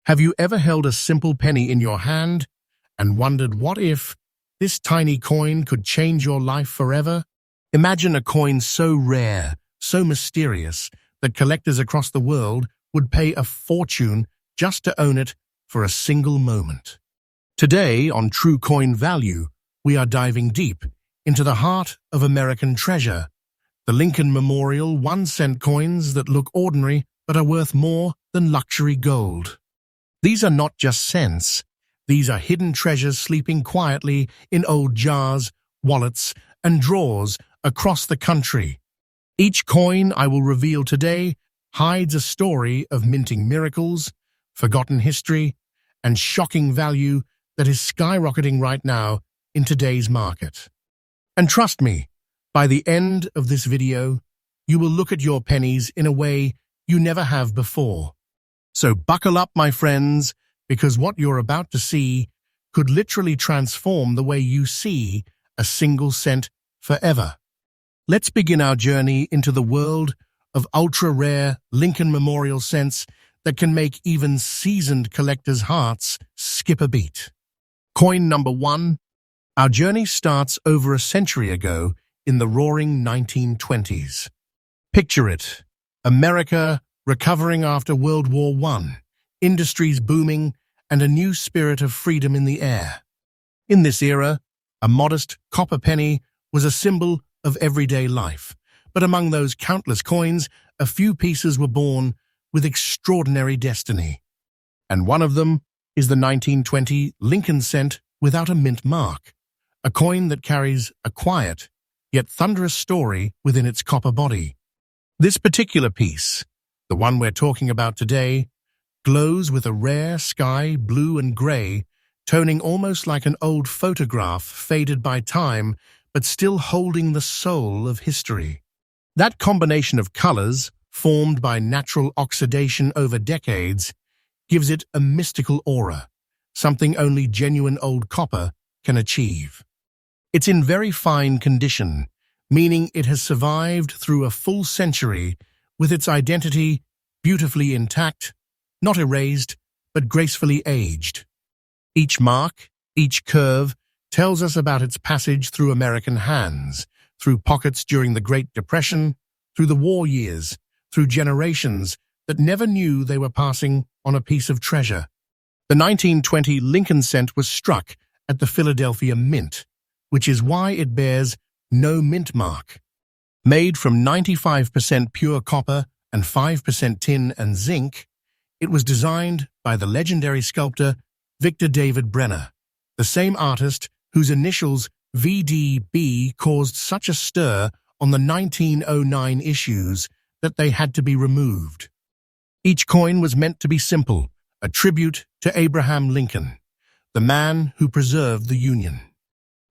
Have you ever held a simple penny in your hand and wondered what if this tiny coin could change your life forever? Imagine a coin so rare, so mysterious, that collectors across the world would pay a fortune just to own it for a single moment. Today, on True Coin Value, we are diving deep into the heart of American treasure, the Lincoln Memorial 1-cent coins that look ordinary but are worth more than luxury gold. These are not just cents. These are hidden treasures sleeping quietly in old jars, wallets, and drawers across the country. Each coin I will reveal today hides a story of minting miracles, forgotten history, and shocking value that is skyrocketing right now in today's market. And trust me, by the end of this video, you will look at your pennies in a way you never have before. So buckle up, my friends, because what you're about to see could literally transform the way you see a single cent forever. Let's begin our journey into the world of ultra-rare Lincoln Memorial cents that can make even seasoned collectors' hearts skip a beat. Coin number 1. Our journey starts over a century ago in the roaring 1920s. Picture it, America recovering after World War I, industries booming, and a new spirit of freedom in the air. In this era, a modest copper penny was a symbol of everyday life, but among those countless coins, a few pieces were born with extraordinary destiny. And one of them is the 1920 Lincoln cent without a mint mark, a coin that carries a quiet, yet thunderous story within its copper body. This particular piece, the one we're talking about today, glows with a rare sky blue and grey, toning almost like an old photograph faded by time, but still holding the soul of history. That combination of colors, formed by natural oxidation over decades, gives it a mystical aura, something only genuine old copper can achieve. It's in very fine condition, meaning it has survived through a full century with its identity beautifully intact, not erased, but gracefully aged. Each mark, each curve, tells us about its passage through American hands, through pockets during the Great Depression, through the war years, through generations that never knew they were passing on a piece of treasure. The 1920 Lincoln cent was struck at the Philadelphia Mint, which is why it bears no mint mark. Made from 95% pure copper and 5% tin and zinc, it was designed by the legendary sculptor Victor David Brenner, the same artist whose initials VDB caused such a stir on the 1909 issues that they had to be removed. Each coin was meant to be simple, a tribute to Abraham Lincoln, the man who preserved the Union.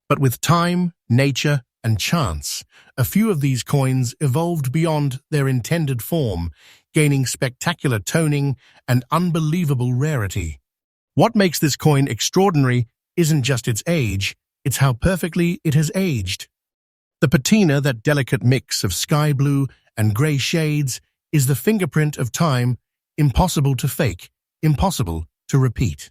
But with time, nature, and chance, a few of these coins evolved beyond their intended form, gaining spectacular toning and unbelievable rarity. What makes this coin extraordinary isn't just its age, it's how perfectly it has aged. The patina, that delicate mix of sky blue and grey shades, is the fingerprint of time, impossible to fake, impossible to repeat.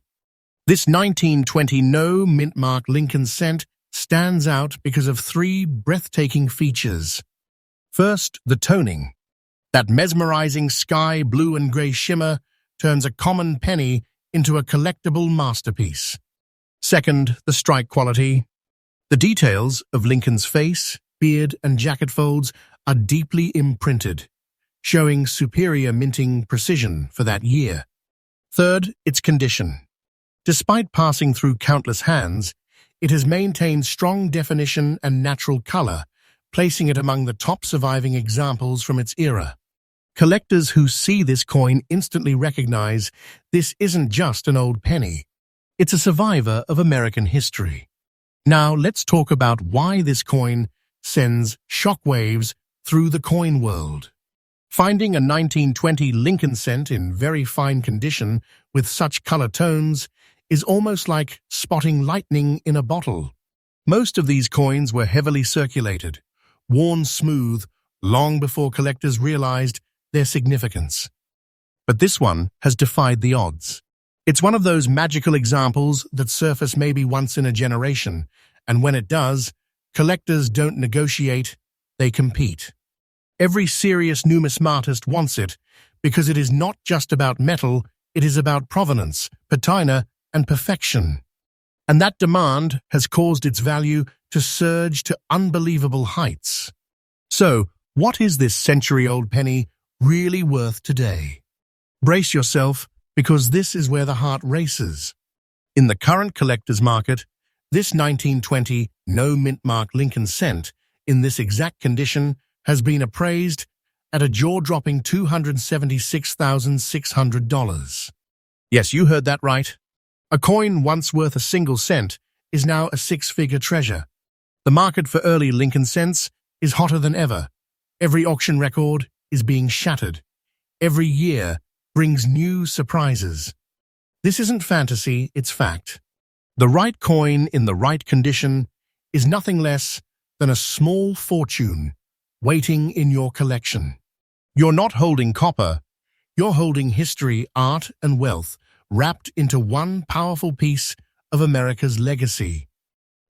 This 1920 no mint mark Lincoln cent stands out because of 3 breathtaking features. First, the toning. That mesmerizing sky blue and grey shimmer turns a common penny into a collectible masterpiece. Second, the strike quality. The details of Lincoln's face, beard, and jacket folds are deeply imprinted, showing superior minting precision for that year. Third, its condition. Despite passing through countless hands, it has maintained strong definition and natural color, placing it among the top surviving examples from its era. Collectors who see this coin instantly recognize this isn't just an old penny. It's a survivor of American history. Now let's talk about why this coin sends shockwaves through the coin world. Finding a 1920 Lincoln cent in very fine condition with such color tones is almost like spotting lightning in a bottle. Most of these coins were heavily circulated, worn smooth long before collectors realized their significance. But this one has defied the odds. It's one of those magical examples that surface maybe once in a generation, and when it does, collectors don't negotiate, they compete. Every serious numismatist wants it, because it is not just about metal, it is about provenance, patina, and perfection. And that demand has caused its value to surge to unbelievable heights. So, what is this century-old penny really worth today? Brace yourself, because this is where the heart races. In the current collector's market, this 1920 no-mint mark Lincoln cent, in this exact condition, has been appraised at a jaw-dropping $276,600. Yes, you heard that right. A coin once worth a single cent is now a six-figure treasure. The market for early Lincoln cents is hotter than ever. Every auction record is being shattered. Every year brings new surprises. This isn't fantasy, it's fact. The right coin in the right condition is nothing less than a small fortune waiting in your collection. You're not holding copper, you're holding history, art, and wealth wrapped into one powerful piece of America's legacy.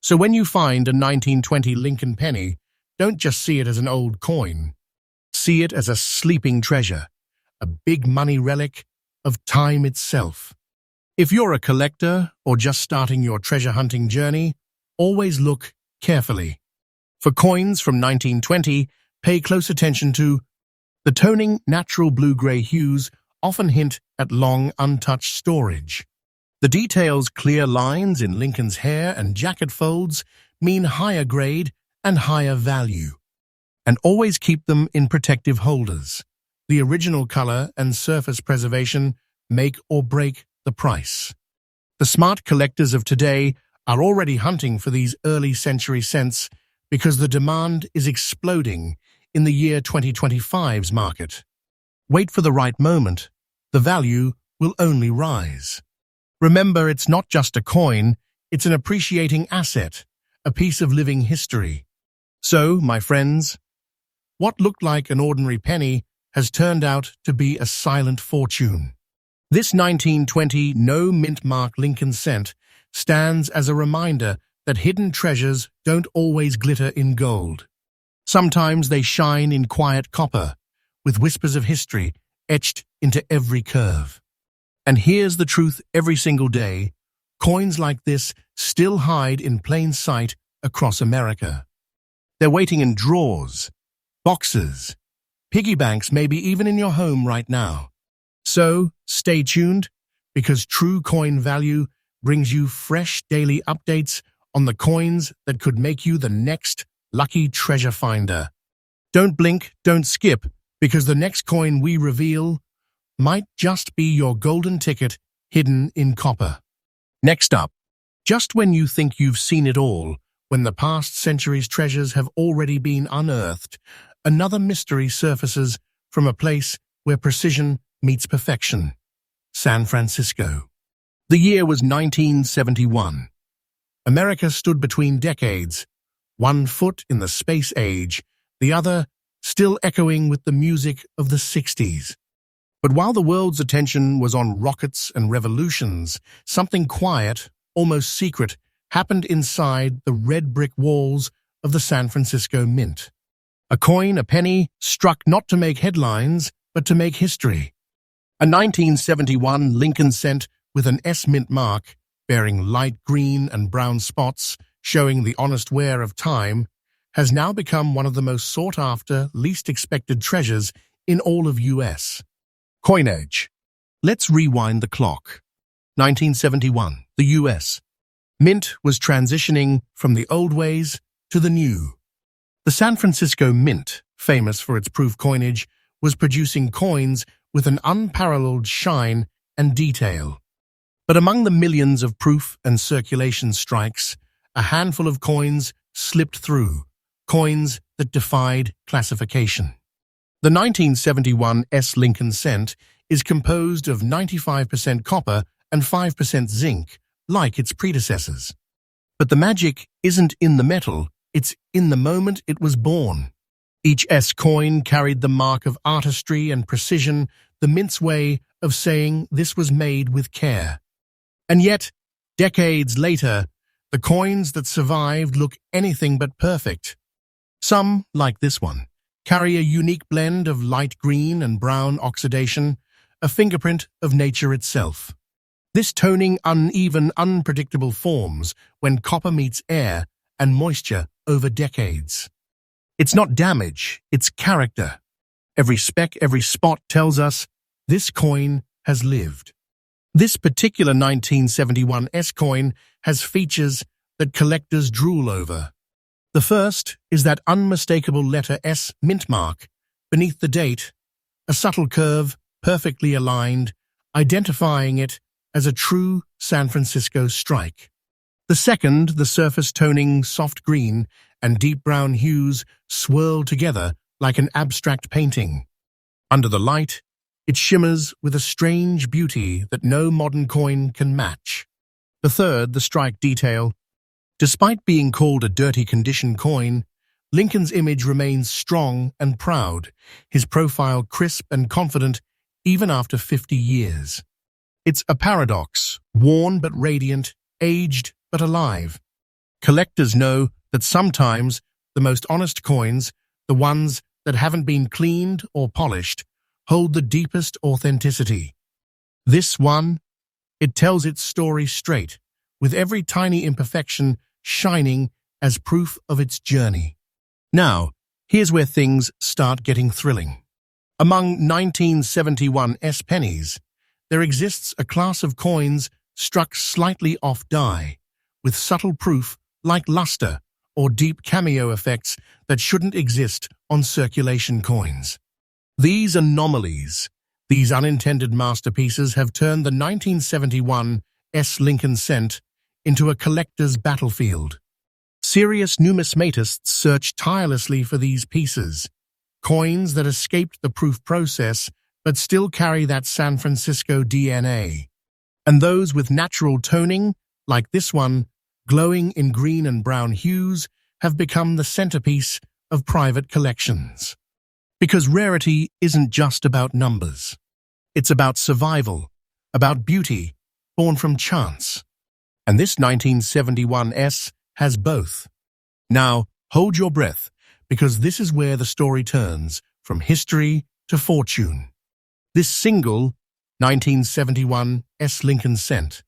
So when you find a 1920 Lincoln penny, don't just see it as an old coin. See it as a sleeping treasure, a big money relic of time itself. If you're a collector or just starting your treasure hunting journey, always look carefully. For coins from 1920, pay close attention to the toning natural blue-gray hues often hint at long untouched storage. The details' clear lines in Lincoln's hair and jacket folds mean higher grade and higher value. And always keep them in protective holders. The original color and surface preservation make or break the price. The smart collectors of today are already hunting for these early century cents because the demand is exploding in the year 2025's market. Wait for the right moment. The value will only rise. Remember, it's not just a coin, it's an appreciating asset, a piece of living history. So, my friends, what looked like an ordinary penny has turned out to be a silent fortune. This 1920 no-mint mark Lincoln cent stands as a reminder that hidden treasures don't always glitter in gold. Sometimes they shine in quiet copper, with whispers of history etched into every curve. And here's the truth every single day: coins like this still hide in plain sight across America. They're waiting in drawers, boxes, piggy banks, maybe even in your home right now. So, stay tuned, because True Coin Value brings you fresh daily updates on the coins that could make you the next lucky treasure finder. Don't blink, don't skip, because the next coin we reveal might just be your golden ticket hidden in copper. Next up, just when you think you've seen it all, when the past century's treasures have already been unearthed, another mystery surfaces from a place where precision meets perfection: San Francisco. The year was 1971. America stood between decades, one foot in the space age, the other still echoing with the music of the 60s. But while the world's attention was on rockets and revolutions, something quiet, almost secret, happened inside the red brick walls of the San Francisco Mint. A coin, a penny, struck not to make headlines, but to make history. A 1971 Lincoln cent with an S-mint mark, bearing light green and brown spots, showing the honest wear of time, has now become one of the most sought-after, least expected treasures in all of US. Coinage. Let's rewind the clock. 1971, the US. Mint was transitioning from the old ways to the new. The San Francisco Mint, famous for its proof coinage, was producing coins with an unparalleled shine and detail. But among the millions of proof and circulation strikes, a handful of coins slipped through, coins that defied classification. The 1971 S. Lincoln cent is composed of 95% copper and 5% zinc, like its predecessors. But the magic isn't in the metal, it's in the moment it was born. Each S coin carried the mark of artistry and precision, the mint's way of saying this was made with care. And yet, decades later, the coins that survived look anything but perfect. Some, like this one, carry a unique blend of light green and brown oxidation, a fingerprint of nature itself. This toning uneven, unpredictable forms when copper meets air and moisture over decades. It's not damage, it's character. Every speck, every spot tells us this coin has lived. This particular 1971 S coin has features that collectors drool over. The first is that unmistakable letter S mint mark beneath the date, a subtle curve, perfectly aligned, identifying it as a true San Francisco strike. The second, the surface toning soft green and deep brown hues swirl together like an abstract painting. Under the light, it shimmers with a strange beauty that no modern coin can match. The third, the strike detail. Despite being called a dirty condition coin, Lincoln's image remains strong and proud, his profile crisp and confident even after 50 years. It's a paradox, worn but radiant, aged but alive. Collectors know that sometimes the most honest coins, the ones that haven't been cleaned or polished, hold the deepest authenticity. This one, it tells its story straight, with every tiny imperfection shining as proof of its journey. Now, here's where things start getting thrilling. Among 1971 S pennies, there exists a class of coins struck slightly off die, with subtle proof like luster or deep cameo effects that shouldn't exist on circulation coins. These anomalies, these unintended masterpieces have turned the 1971 S Lincoln cent into a collector's battlefield. Serious numismatists search tirelessly for these pieces, coins that escaped the proof process but still carry that San Francisco DNA. And those with natural toning, like this one, glowing in green and brown hues, have become the centerpiece of private collections. Because rarity isn't just about numbers. It's about survival, about beauty, born from chance. And this 1971 S has both. Now, hold your breath, because this is where the story turns from history to fortune. This single 1971 S Lincoln cent,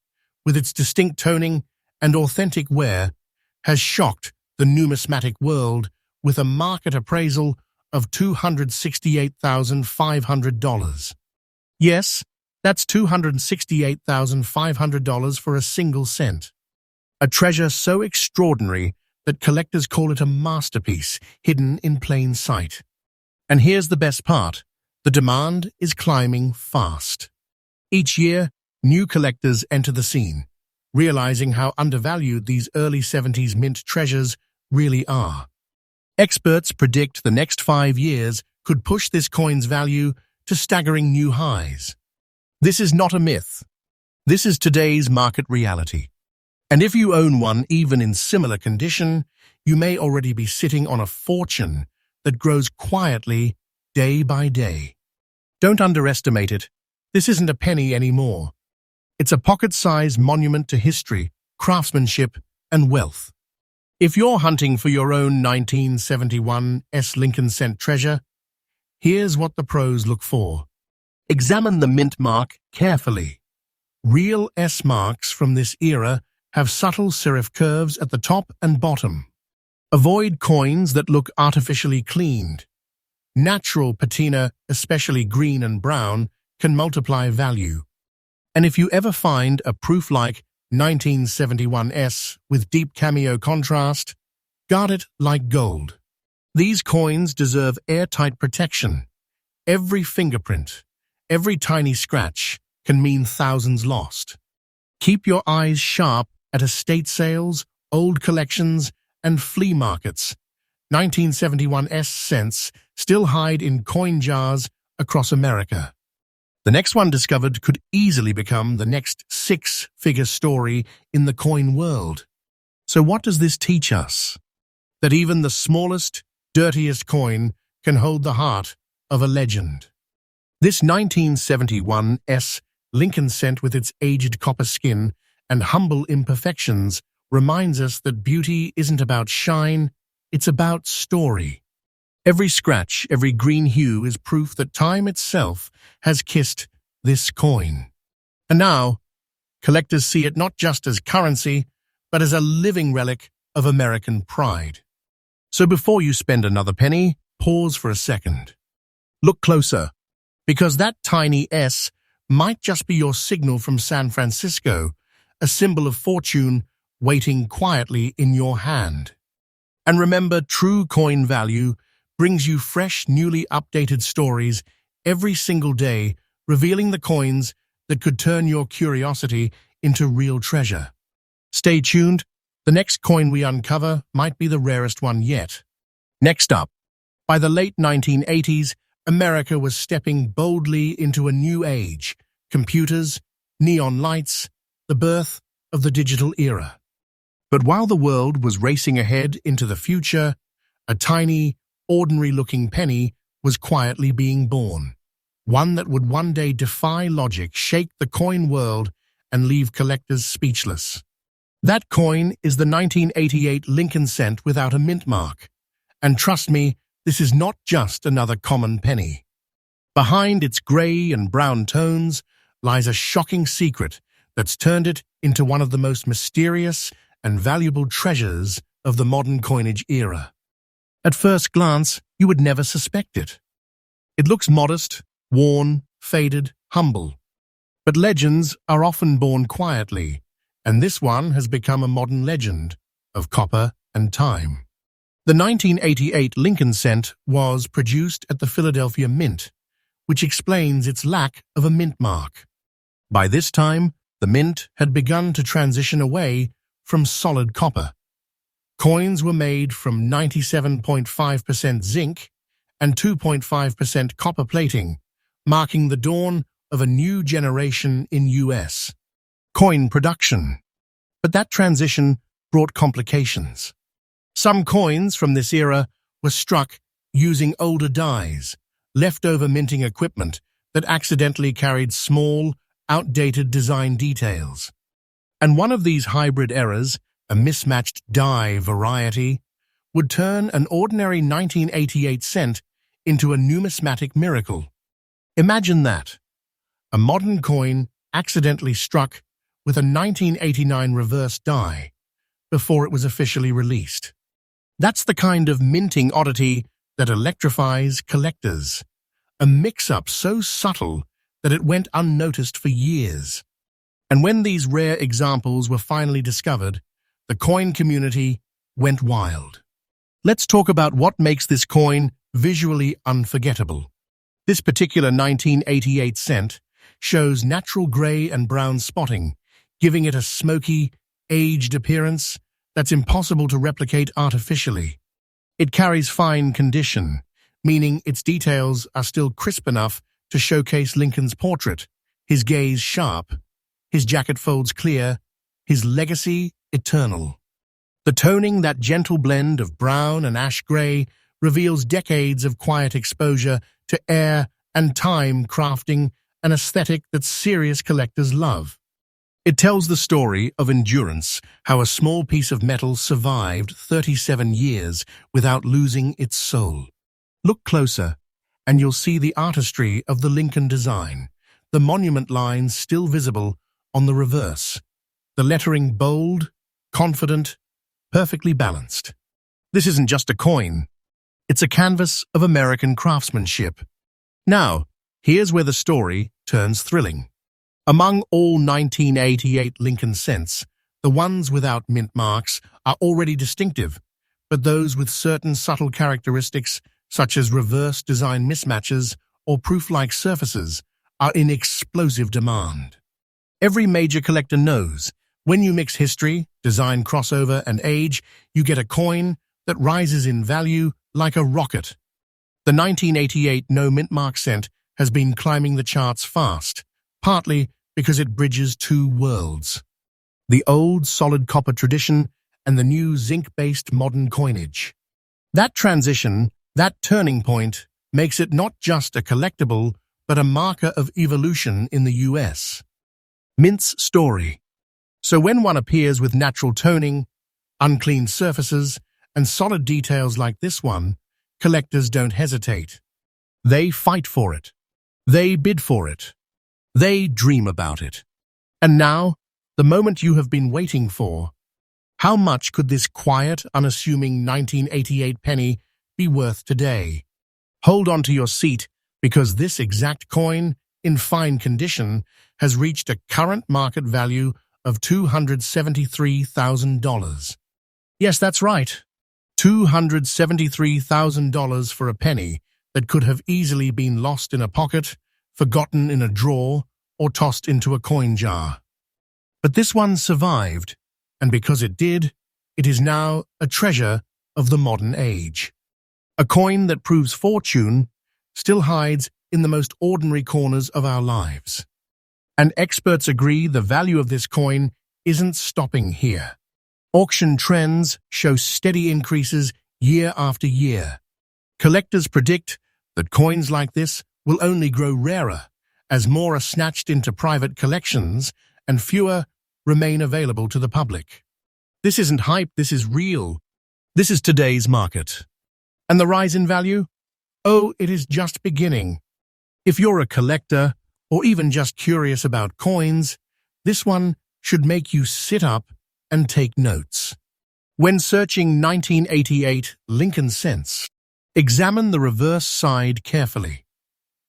with its distinct toning and authentic wear, has shocked the numismatic world with a market appraisal of $268,500. Yes, that's $268,500 for a single cent. A treasure so extraordinary that collectors call it a masterpiece hidden in plain sight. And here's the best part. The demand is climbing fast. Each year, new collectors enter the scene, realizing how undervalued these early 70s mint treasures really are. Experts predict the next 5 years could push this coin's value to staggering new highs. This is not a myth. This is today's market reality. And if you own one even in similar condition, you may already be sitting on a fortune that grows quietly day by day. Don't underestimate it. This isn't a penny anymore. It's a pocket-sized monument to history, craftsmanship, and wealth. If you're hunting for your own 1971 S Lincoln cent treasure, here's what the pros look for. Examine the mint mark carefully. Real S marks from this era have subtle serif curves at the top and bottom. Avoid coins that look artificially cleaned. Natural patina, especially green and brown, can multiply value. And if you ever find a proof-like 1971 S with deep cameo contrast, guard it like gold. These coins deserve airtight protection. Every fingerprint, every tiny scratch can mean thousands lost. Keep your eyes sharp at estate sales, old collections, and flea markets. 1971 S cents still hide in coin jars across America. The next one discovered could easily become the next six-figure story in the coin world. So what does this teach us? That even the smallest, dirtiest coin can hold the heart of a legend. This 1971 S Lincoln cent with its aged copper skin and humble imperfections reminds us that beauty isn't about shine, it's about story. Every scratch, every green hue is proof that time itself has kissed this coin. And now, collectors see it not just as currency, but as a living relic of American pride. So before you spend another penny, pause for a second. Look closer, because that tiny S might just be your signal from San Francisco, a symbol of fortune waiting quietly in your hand. And remember, true coin value brings you fresh, newly updated stories every single day, revealing the coins that could turn your curiosity into real treasure. Stay tuned. The next coin we uncover might be the rarest one yet. Next up, by the late 1980s, America was stepping boldly into a new age: computers, neon lights, the birth of the digital era. But while the world was racing ahead into the future, a tiny, ordinary-looking penny was quietly being born. One that would one day defy logic, shake the coin world, and leave collectors speechless. That coin is the 1988 Lincoln cent without a mint mark. And trust me, this is not just another common penny. Behind its grey and brown tones lies a shocking secret that's turned it into one of the most mysterious and valuable treasures of the modern coinage era. At first glance, you would never suspect it. It looks modest, worn, faded, humble. But legends are often born quietly, and this one has become a modern legend of copper and time. The 1988 Lincoln cent was produced at the Philadelphia Mint, which explains its lack of a mint mark. By this time, the mint had begun to transition away from solid copper. Coins were made from 97.5% zinc and 2.5% copper plating, marking the dawn of a new generation in U.S. coin production. But that transition brought complications. Some coins from this era were struck using older dies, leftover minting equipment that accidentally carried small, outdated design details. And one of these hybrid errors, a mismatched die variety, would turn an ordinary 1988 cent into a numismatic miracle. Imagine that. A modern coin accidentally struck with a 1989 reverse die before it was officially released. That's the kind of minting oddity that electrifies collectors, a mix-up so subtle that it went unnoticed for years. And when these rare examples were finally discovered, the coin community went wild. Let's talk about what makes this coin visually unforgettable. This particular 1988 cent shows natural gray and brown spotting, giving it a smoky, aged appearance that's impossible to replicate artificially. It carries fine condition, meaning its details are still crisp enough to showcase Lincoln's portrait, his gaze sharp, his jacket folds clear, his legacy eternal. The toning, that gentle blend of brown and ash gray, reveals decades of quiet exposure to air and time, crafting an aesthetic that serious collectors love. It tells the story of endurance, how a small piece of metal survived 37 years without losing its soul. Look closer, and you'll see the artistry of the Lincoln design, the monument lines still visible on the reverse, the lettering bold, confident, perfectly balanced. This isn't just a coin. It's a canvas of American craftsmanship. Now, here's where the story turns thrilling. Among all 1988 Lincoln cents, the ones without mint marks are already distinctive, but those with certain subtle characteristics, such as reverse design mismatches or proof-like surfaces, are in explosive demand. Every major collector knows, when you mix history, design crossover, and age, you get a coin that rises in value like a rocket. The 1988 no mint mark cent has been climbing the charts fast, partly because it bridges two worlds: the old solid copper tradition and the new zinc-based modern coinage. That transition, that turning point, makes it not just a collectible, but a marker of evolution in the U.S. Mint's story. So when one appears with natural toning, unclean surfaces, and solid details like this one, collectors don't hesitate. They fight for it. They bid for it. They dream about it. And now, the moment you have been waiting for. How much could this quiet, unassuming 1988 penny be worth today? Hold on to your seat, because this exact coin, in fine condition, has reached a current market value of $273,000. Yes, that's right. $273,000 for a penny that could have easily been lost in a pocket, forgotten in a drawer, or tossed into a coin jar. But this one survived, and because it did, it is now a treasure of the modern age. A coin that proves fortune still hides in the most ordinary corners of our lives. And experts agree the value of this coin isn't stopping here. Auction trends show steady increases year after year. Collectors predict that coins like this will only grow rarer as more are snatched into private collections and fewer remain available to the public. This isn't hype, this is real. This is today's market. And the rise in value? Oh, it is just beginning. If you're a collector, or even just curious about coins, this one should make you sit up and take notes. When searching 1988 Lincoln cents, examine the reverse side carefully.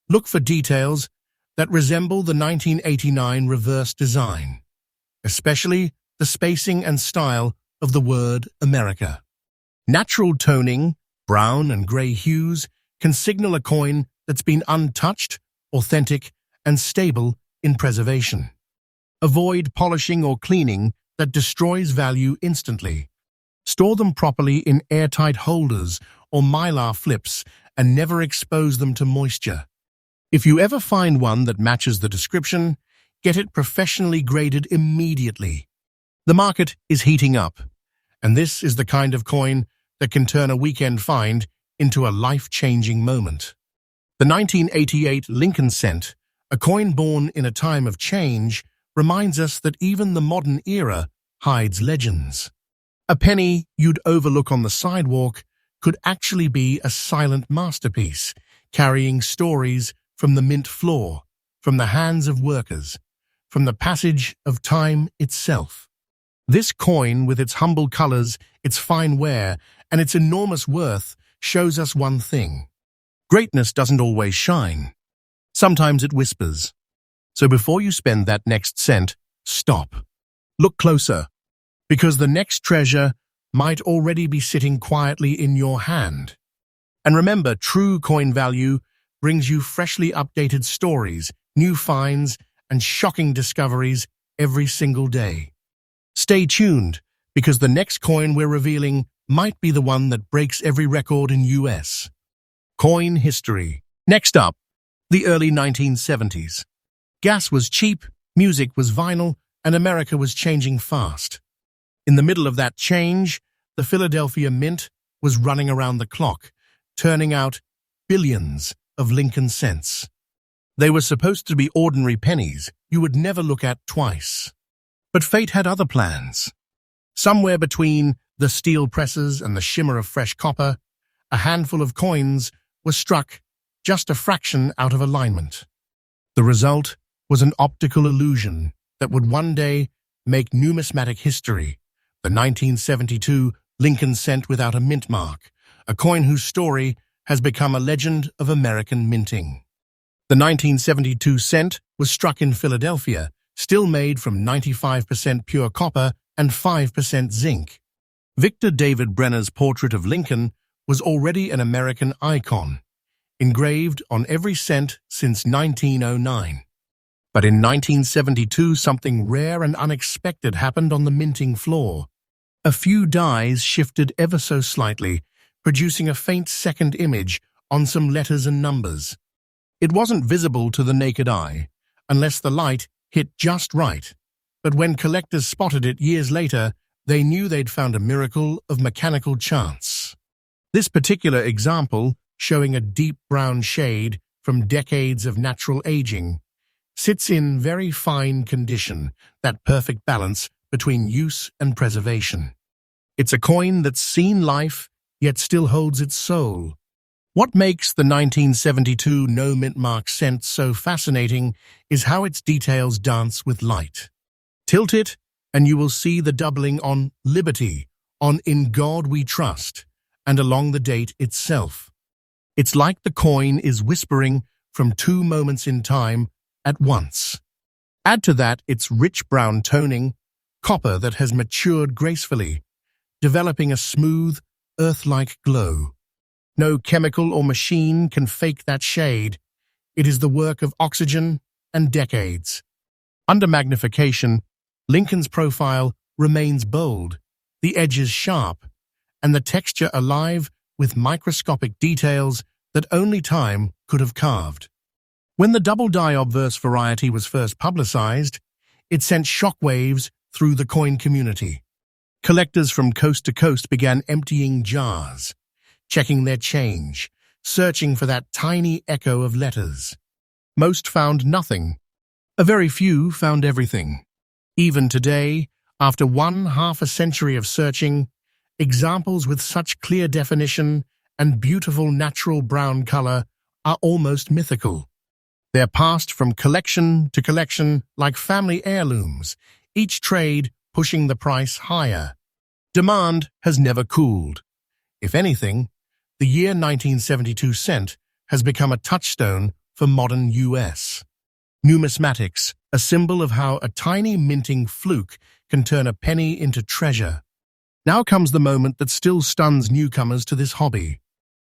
Look for details that resemble the 1989 reverse design, especially the spacing and style of the word America. Natural toning, brown and gray hues, can signal a coin that's been untouched, authentic, and stable in preservation. Avoid polishing or cleaning that destroys value instantly. Store them properly in airtight holders or mylar flips and never expose them to moisture. If you ever find one that matches the description, get it professionally graded immediately. The market is heating up, and this is the kind of coin that can turn a weekend find into a life-changing moment. The 1988 Lincoln cent, a coin born in a time of change, reminds us that even the modern era hides legends. A penny you'd overlook on the sidewalk could actually be a silent masterpiece, carrying stories from the mint floor, from the hands of workers, from the passage of time itself. This coin, with its humble colors, its fine wear, and its enormous worth, shows us one thing. Greatness doesn't always shine. Sometimes it whispers. So before you spend that next cent, stop. Look closer, because the next treasure might already be sitting quietly in your hand. And remember, true coin value brings you freshly updated stories, new finds, and shocking discoveries every single day. Stay tuned, because the next coin we're revealing might be the one that breaks every record in US. Coin history. Next up, the early 1970s. Gas was cheap, music was vinyl, and America was changing fast. In the middle of that change, the Philadelphia Mint was running around the clock, turning out billions of Lincoln cents. They were supposed to be ordinary pennies you would never look at twice. But fate had other plans. Somewhere between the steel presses and the shimmer of fresh copper, a handful of coins was struck just a fraction out of alignment. The result was an optical illusion that would one day make numismatic history, the 1972 Lincoln cent without a mint mark, a coin whose story has become a legend of American minting. The 1972 cent was struck in Philadelphia, still made from 95% pure copper and 5% zinc. Victor David Brenner's portrait of Lincoln was already an American icon, engraved on every cent since 1909. But in 1972, something rare and unexpected happened on the minting floor. A few dies shifted ever so slightly, producing a faint second image on some letters and numbers. It wasn't visible to the naked eye, unless the light hit just right, but when collectors spotted it years later, they knew they'd found a miracle of mechanical chance. This particular example, showing a deep brown shade from decades of natural aging, sits in very fine condition, that perfect balance between use and preservation. It's a coin that's seen life, yet still holds its soul. What makes the 1972 no mint mark cent so fascinating is how its details dance with light. Tilt it, and you will see the doubling on liberty, on In God We Trust, and along the date itself. It's like the coin is whispering from two moments in time at once. Add to that its rich brown toning, copper that has matured gracefully, developing a smooth, earth-like glow. No chemical or machine can fake that shade. It is the work of oxygen and decades. Under magnification, Lincoln's profile remains bold, the edges sharp, and the texture alive with microscopic details that only time could have carved. When the double-die obverse variety was first publicized, it sent shockwaves through the coin community. Collectors from coast to coast began emptying jars, checking their change, searching for that tiny echo of letters. Most found nothing. A very few found everything. Even today, after half a century of searching, examples with such clear definition and beautiful natural brown color are almost mythical. They're passed from collection to collection like family heirlooms, each trade pushing the price higher. Demand has never cooled. If anything, the year 1972 cent has become a touchstone for modern US. Numismatics, a symbol of how a tiny minting fluke can turn a penny into treasure. Now comes the moment that still stuns newcomers to this hobby.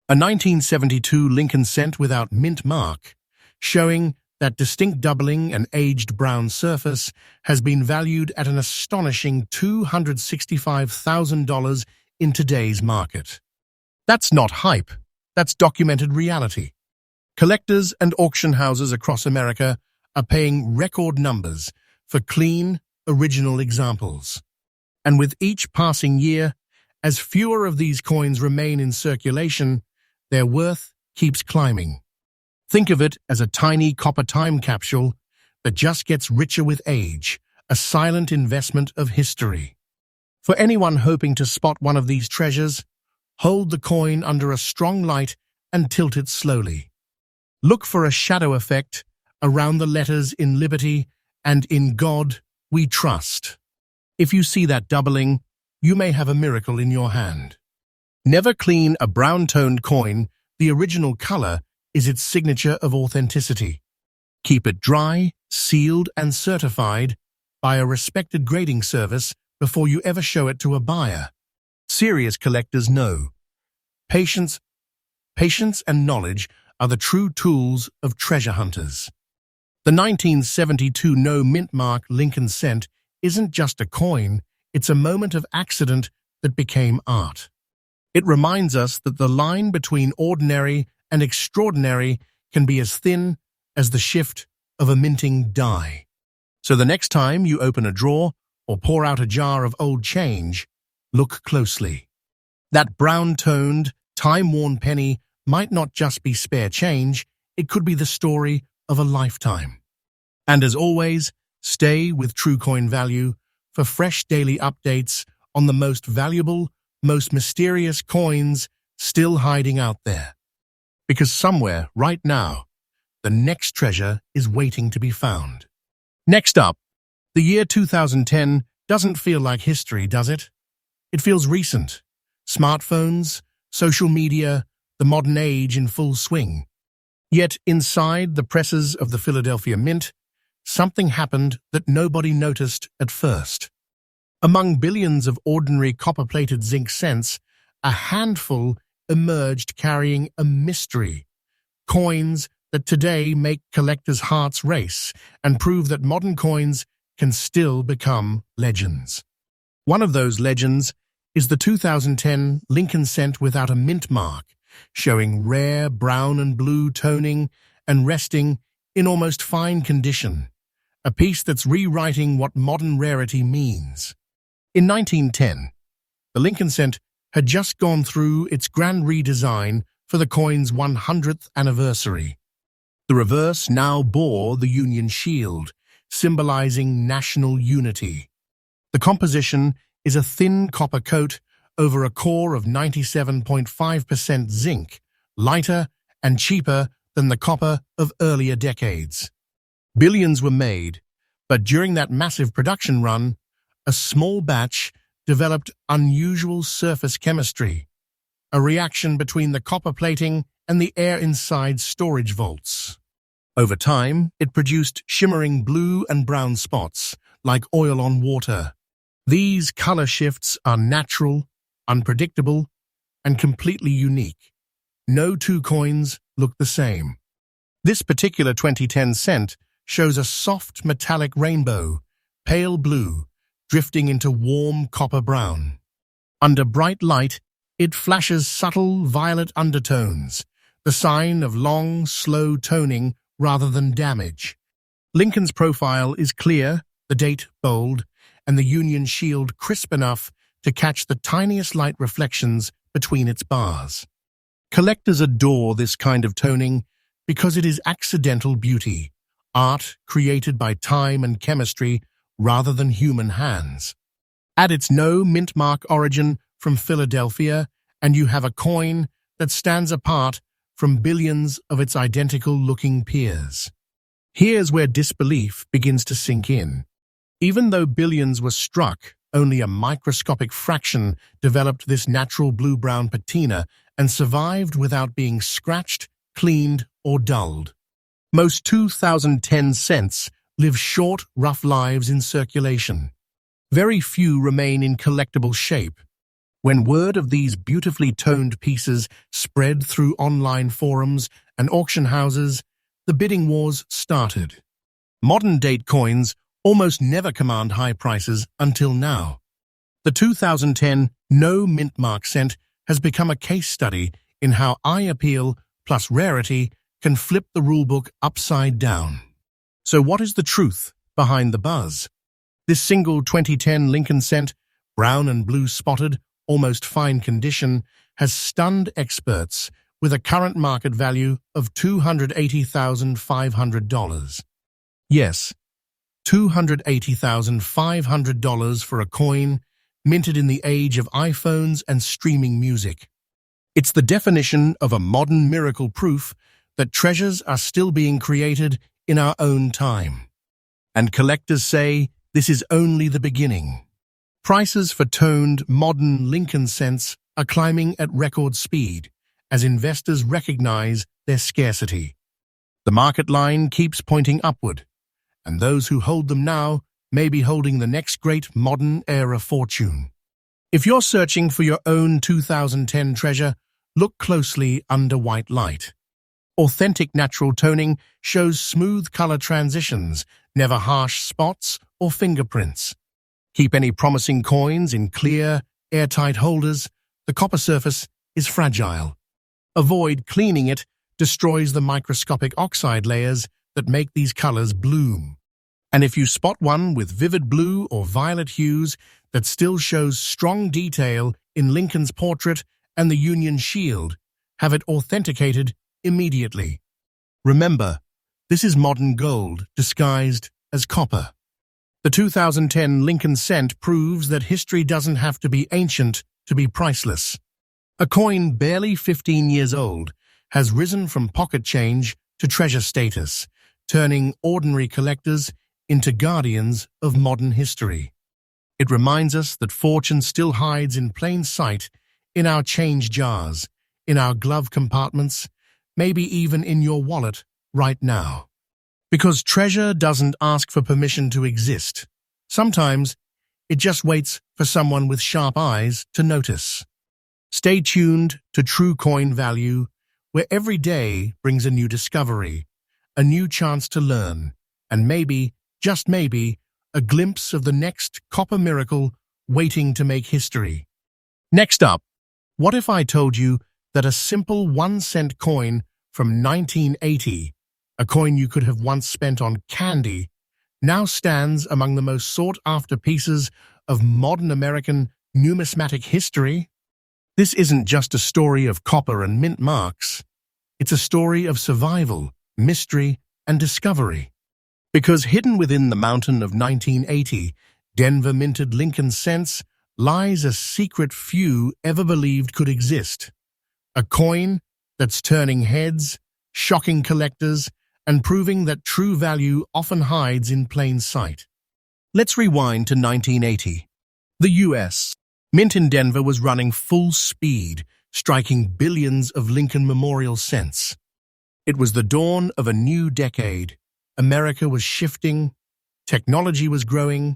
A 1972 Lincoln cent without mint mark, showing that distinct doubling and aged brown surface has been valued at an astonishing $265,000 in today's market. That's not hype, that's documented reality. Collectors and auction houses across America are paying record numbers for clean, original examples. And with each passing year, as fewer of these coins remain in circulation, their worth keeps climbing. Think of it as a tiny copper time capsule that just gets richer with age, a silent investment of history. For anyone hoping to spot one of these treasures, hold the coin under a strong light and tilt it slowly. Look for a shadow effect around the letters in Liberty and In God We Trust. If you see that doubling, you may have a miracle in your hand. Never clean a brown-toned coin. The original color is its signature of authenticity. Keep it dry, sealed, and certified by a respected grading service before you ever show it to a buyer. Serious collectors know. Patience and knowledge are the true tools of treasure hunters. The 1972 no mint mark Lincoln cent isn't just a coin, it's a moment of accident that became art. It reminds us that the line between ordinary and extraordinary can be as thin as the shift of a minting die. So the next time you open a drawer or pour out a jar of old change, look closely. That brown-toned, time-worn penny might not just be spare change, it could be the story of a lifetime. And as always, stay with True Coin Value for fresh daily updates on the most valuable, most mysterious coins still hiding out there. Because somewhere, right now, the next treasure is waiting to be found. Next up, the year 2010 doesn't feel like history, does it? It feels recent. Smartphones, social media, the modern age in full swing. Yet inside the presses of the Philadelphia Mint, something happened that nobody noticed at first. Among billions of ordinary copper-plated zinc cents, a handful emerged carrying a mystery. Coins that today make collectors' hearts race and prove that modern coins can still become legends. One of those legends is the 2010 Lincoln cent without a mint mark, showing rare brown and blue toning and resting in almost fine condition, a piece that's rewriting what modern rarity means. In 1910, the Lincoln cent had just gone through its grand redesign for the coin's 100th anniversary. The reverse now bore the Union Shield, symbolizing national unity. The composition is a thin copper coat over a core of 97.5% zinc, lighter and cheaper than the copper of earlier decades. Billions were made, but during that massive production run, a small batch developed unusual surface chemistry, a reaction between the copper plating and the air inside storage vaults. Over time, it produced shimmering blue and brown spots, like oil on water. These color shifts are natural, unpredictable, and completely unique. No two coins look the same. This particular 2010 cent shows a soft metallic rainbow, pale blue, drifting into warm copper brown. Under bright light, it flashes subtle violet undertones, the sign of long, slow toning rather than damage. Lincoln's profile is clear, the date bold, and the Union Shield crisp enough to catch the tiniest light reflections between its bars. Collectors adore this kind of toning because it is accidental beauty, art created by time and chemistry rather than human hands. Add its no mint mark origin from Philadelphia, and you have a coin that stands apart from billions of its identical-looking peers. Here's where disbelief begins to sink in. Even though billions were struck, only a microscopic fraction developed this natural blue-brown patina and survived without being scratched, cleaned, or dulled. Most 2010 cents live short, rough lives in circulation. Very few remain in collectible shape. When word of these beautifully toned pieces spread through online forums and auction houses, the bidding wars started. Modern-date coins almost never command high prices until now. The 2010 no mint mark cent has become a case study in how eye appeal plus rarity can flip the rulebook upside down. So what is the truth behind the buzz? This single 2010 Lincoln cent, brown and blue spotted, almost fine condition, has stunned experts with a current market value of $280,500. Yes, $280,500 for a coin minted in the age of iPhones and streaming music. It's the definition of a modern miracle proof that treasures are still being created in our own time. And collectors say this is only the beginning. Prices for toned, modern Lincoln cents are climbing at record speed as investors recognize their scarcity. The market line keeps pointing upward, and those who hold them now may be holding the next great modern era fortune. If you're searching for your own 2010 treasure, look closely under white light. Authentic natural toning shows smooth color transitions, never harsh spots or fingerprints. Keep any promising coins in clear, airtight holders. The copper surface is fragile. Avoid cleaning it, destroys the microscopic oxide layers that make these colors bloom. And if you spot one with vivid blue or violet hues that still shows strong detail in Lincoln's portrait and the Union Shield, have it authenticated immediately. Remember, this is modern gold disguised as copper. The 2010 Lincoln cent proves that history doesn't have to be ancient to be priceless. A coin barely 15 years old has risen from pocket change to treasure status, turning ordinary collectors into guardians of modern history. It reminds us that fortune still hides in plain sight in our change jars, in our glove compartments, maybe even in your wallet right now. Because treasure doesn't ask for permission to exist. Sometimes it just waits for someone with sharp eyes to notice. Stay tuned to True Coin Value, where every day brings a new discovery, a new chance to learn, and maybe, just maybe, a glimpse of the next copper miracle waiting to make history. Next up, what if I told you that a simple 1-cent coin from 1980, a coin you could have once spent on candy, now stands among the most sought-after pieces of modern American numismatic history? This isn't just a story of copper and mint marks. It's a story of survival, mystery, and discovery. Because hidden within the mountain of 1980, Denver minted Lincoln cents lies a secret few ever believed could exist. A coin that's turning heads, shocking collectors, and proving that true value often hides in plain sight. Let's rewind to 1980. The U.S. Mint in Denver was running full speed, striking billions of Lincoln Memorial cents. It was the dawn of a new decade. America was shifting, technology was growing,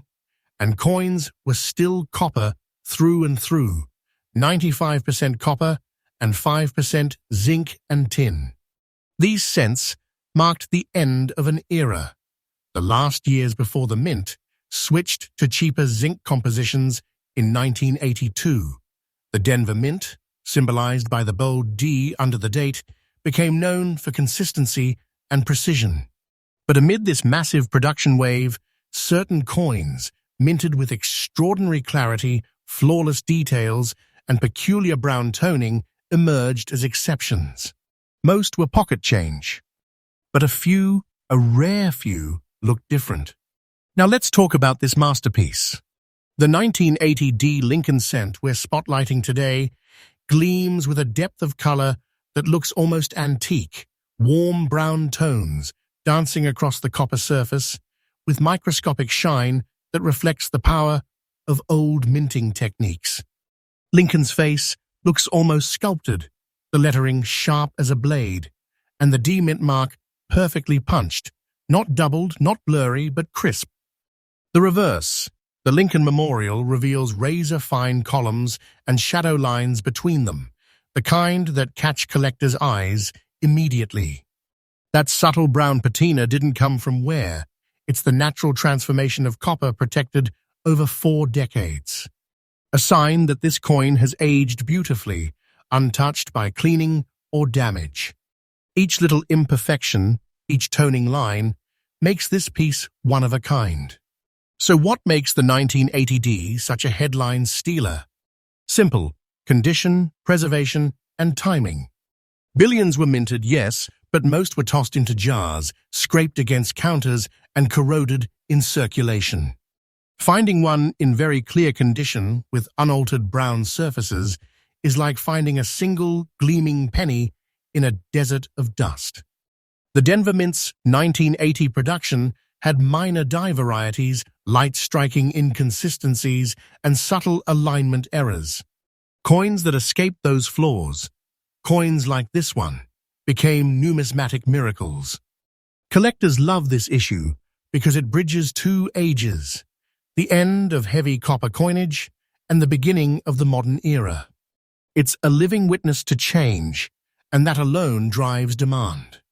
and coins were still copper through and through, 95% copper and 5% zinc and tin. These cents marked the end of an era. The last years before the mint switched to cheaper zinc compositions in 1982. The Denver Mint, symbolized by the bold D under the date, became known for consistency and precision. But amid this massive production wave, certain coins, minted with extraordinary clarity, flawless details, and peculiar brown toning, emerged as exceptions. Most were pocket change, but a rare few, looked different. Now let's talk about this masterpiece. The 1980 D Lincoln cent we're spotlighting today gleams with a depth of color that looks almost antique, warm brown tones dancing across the copper surface, with microscopic shine that reflects the power of old minting techniques. Lincoln's face looks almost sculpted, the lettering sharp as a blade, and the D mint mark perfectly punched, not doubled, not blurry, but crisp. The reverse, the Lincoln Memorial, reveals razor-fine columns and shadow lines between them, the kind that catch collectors' eyes immediately. That subtle brown patina didn't come from wear. It's the natural transformation of copper protected over 4 decades. A sign that this coin has aged beautifully, untouched by cleaning or damage. Each little imperfection, each toning line, makes this piece one of a kind. So what makes the 1980D such a headline stealer? Simple: condition, preservation, and timing. Billions were minted, yes, but most were tossed into jars, scraped against counters, and corroded in circulation. Finding one in very clear condition with unaltered brown surfaces is like finding a single gleaming penny in a desert of dust. The Denver Mint's 1980 production had minor dye varieties, light-striking inconsistencies, and subtle alignment errors. Coins that escaped those flaws, coins like this one, became numismatic miracles. Collectors love this issue because it bridges 2 ages, the end of heavy copper coinage and the beginning of the modern era. It's a living witness to change, and that alone drives demand.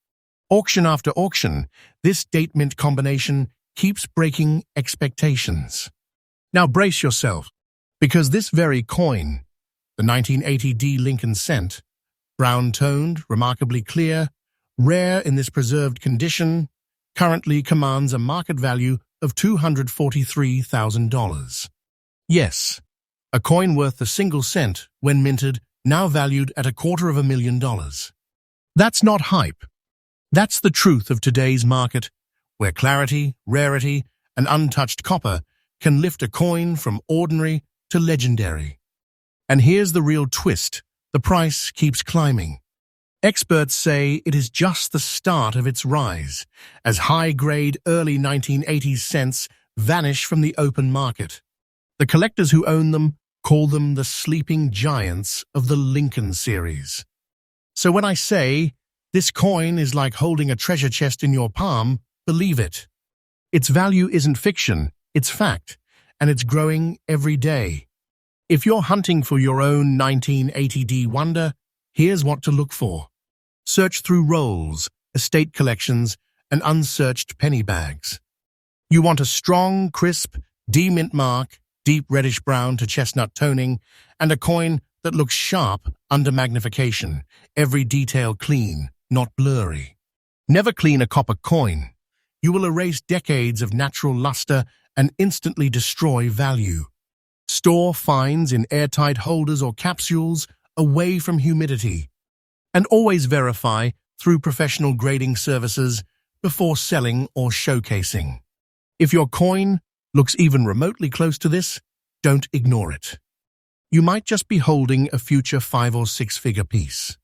Auction after auction, this date mint combination keeps breaking expectations. Now brace yourself, because this very coin, the 1980 D Lincoln cent, brown-toned, remarkably clear, rare in this preserved condition, currently commands a market value of $243,000. Yes, a coin worth a single cent when minted, now valued at $250,000. That's not hype. That's the truth of today's market, where clarity, rarity, and untouched copper can lift a coin from ordinary to legendary. And here's the real twist: the price keeps climbing. Experts say it is just the start of its rise, as high-grade early 1980s cents vanish from the open market. The collectors who own them call them the sleeping giants of the Lincoln series. So when I say this coin is like holding a treasure chest in your palm, believe it. Its value isn't fiction, it's fact, and it's growing every day. If you're hunting for your own 1980D wonder, here's what to look for. Search through rolls, estate collections, and unsearched penny bags. You want a strong, crisp, D-mint mark, deep reddish-brown to chestnut toning, and a coin that looks sharp under magnification, every detail clean, not blurry. Never clean a copper coin. You will erase decades of natural luster and instantly destroy value. Store finds in airtight holders or capsules away from humidity. And always verify through professional grading services before selling or showcasing. If your coin looks even remotely close to this, don't ignore it. You might just be holding a future 5- or 6-figure piece.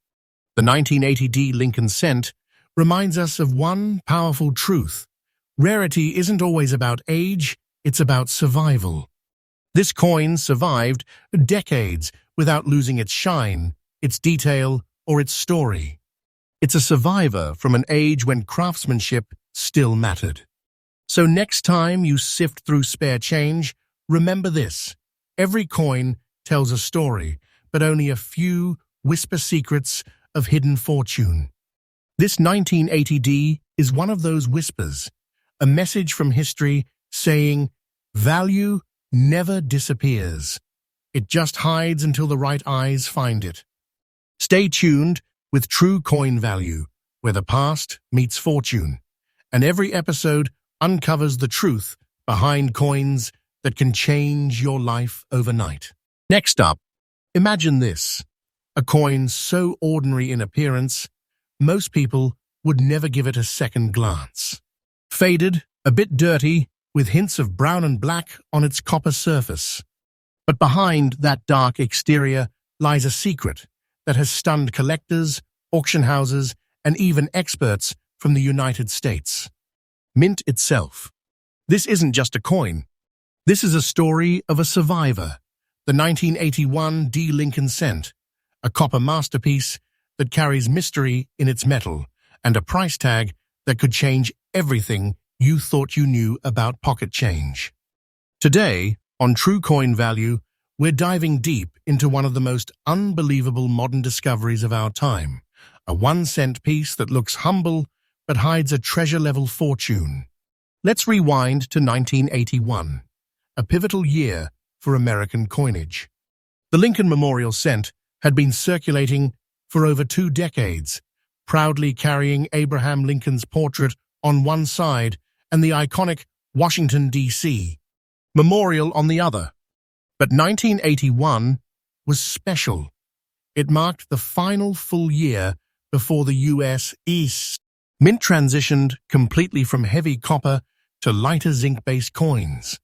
The 1980D Lincoln cent reminds us of one powerful truth. Rarity isn't always about age, it's about survival. This coin survived decades without losing its shine, its detail, or its story. It's a survivor from an age when craftsmanship still mattered. So next time you sift through spare change, remember this. Every coin tells a story, but only a few whisper secrets of hidden fortune. This 1980D is one of those whispers, a message from history saying, value never disappears. It just hides until the right eyes find it. Stay tuned with True Coin Value, where the past meets fortune, and every episode uncovers the truth behind coins that can change your life overnight. Next up, imagine this. A coin so ordinary in appearance, most people would never give it a second glance. Faded, a bit dirty, with hints of brown and black on its copper surface. But behind that dark exterior lies a secret that has stunned collectors, auction houses, and even experts from the United States. Mint itself. This isn't just a coin. This is a story of a survivor, the 1981 D. Lincoln cent, a copper masterpiece that carries mystery in its metal and a price tag that could change everything you thought you knew about pocket change. Today, on True Coin Value, we're diving deep into one of the most unbelievable modern discoveries of our time, a 1-cent piece that looks humble but hides a treasure-level fortune. Let's rewind to 1981, a pivotal year for American coinage. The Lincoln Memorial cent had been circulating for over 2 decades, proudly carrying Abraham Lincoln's portrait on one side and the iconic Washington, D.C. memorial on the other. But 1981 was special. It marked the final full year before the U.S. East. Mint transitioned completely from heavy copper to lighter zinc-based coins.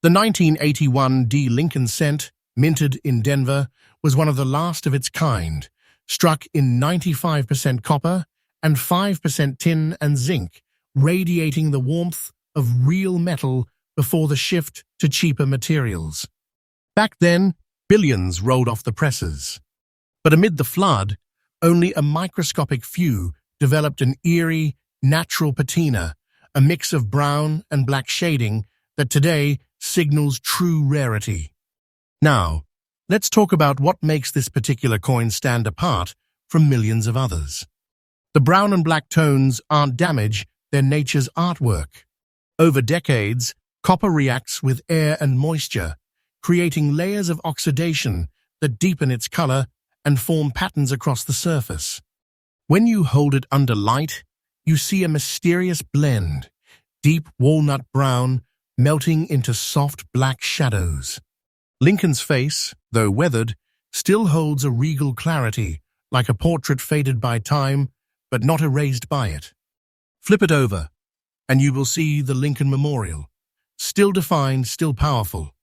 The 1981 D. Lincoln cent, minted in Denver, was one of the last of its kind, struck in 95% copper and 5% tin and zinc, radiating the warmth of real metal before the shift to cheaper materials. Back then, billions rolled off the presses. But amid the flood, only a microscopic few developed an eerie, natural patina, a mix of brown and black shading that today signals true rarity. Now, let's talk about what makes this particular coin stand apart from millions of others. The brown and black tones aren't damage, they're nature's artwork. Over decades, copper reacts with air and moisture, creating layers of oxidation that deepen its color and form patterns across the surface. When you hold it under light, you see a mysterious blend, deep walnut brown melting into soft black shadows. Lincoln's face, though weathered, still holds a regal clarity, like a portrait faded by time, but not erased by it. Flip it over, and you will see the Lincoln Memorial, still defined, still powerful.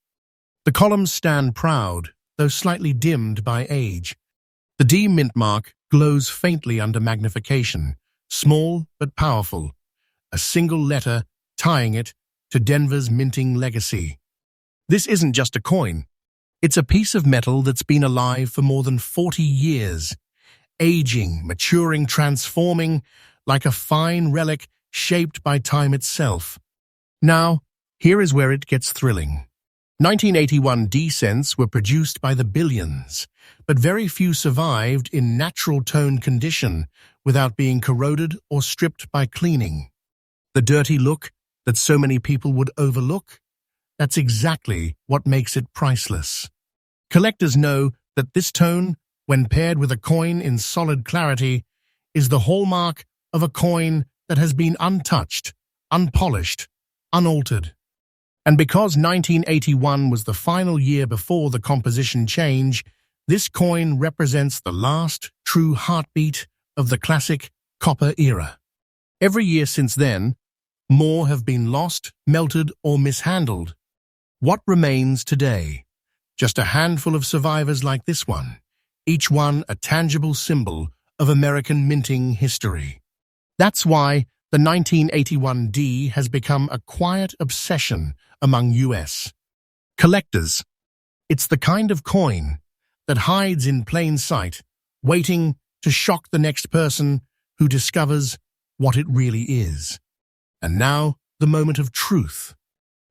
The columns stand proud, though slightly dimmed by age. The D mint mark glows faintly under magnification, small but powerful, a single letter tying it to Denver's minting legacy. This isn't just a coin. It's a piece of metal that's been alive for more than 40 years, aging, maturing, transforming, like a fine relic shaped by time itself. Now, here is where it gets thrilling. 1981 D cents were produced by the billions, but very few survived in natural tone condition without being corroded or stripped by cleaning. The dirty look that so many people would overlook? That's exactly what makes it priceless. Collectors know that this tone, when paired with a coin in solid clarity, is the hallmark of a coin that has been untouched, unpolished, unaltered. And because 1981 was the final year before the composition change, this coin represents the last true heartbeat of the classic copper era. Every year since then, more have been lost, melted, or mishandled, What remains today? Just a handful of survivors like this one, each one a tangible symbol of American minting history. That's why the 1981D has become a quiet obsession among US collectors. It's the kind of coin that hides in plain sight, waiting to shock the next person who discovers what it really is. And now, the moment of truth.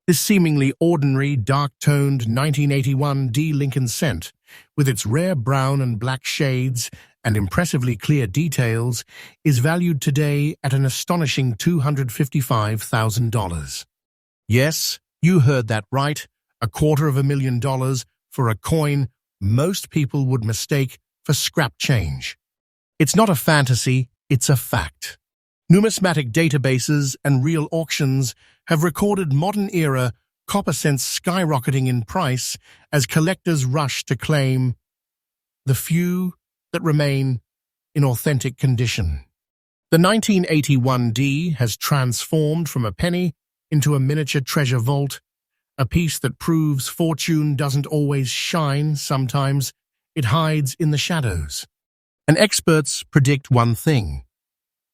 This seemingly ordinary, dark-toned 1981D Lincoln cent, with its rare brown and black shades and impressively clear details, is valued today at an astonishing $255,000. Yes, you heard that right, $250,000 for a coin most people would mistake for scrap change. It's not a fantasy, it's a fact. Numismatic databases and real auctions have recorded modern-era copper cents skyrocketing in price as collectors rush to claim the few that remain in authentic condition. The 1981D has transformed from a penny into a miniature treasure vault, a piece that proves fortune doesn't always shine, sometimes it hides in the shadows. And experts predict one thing.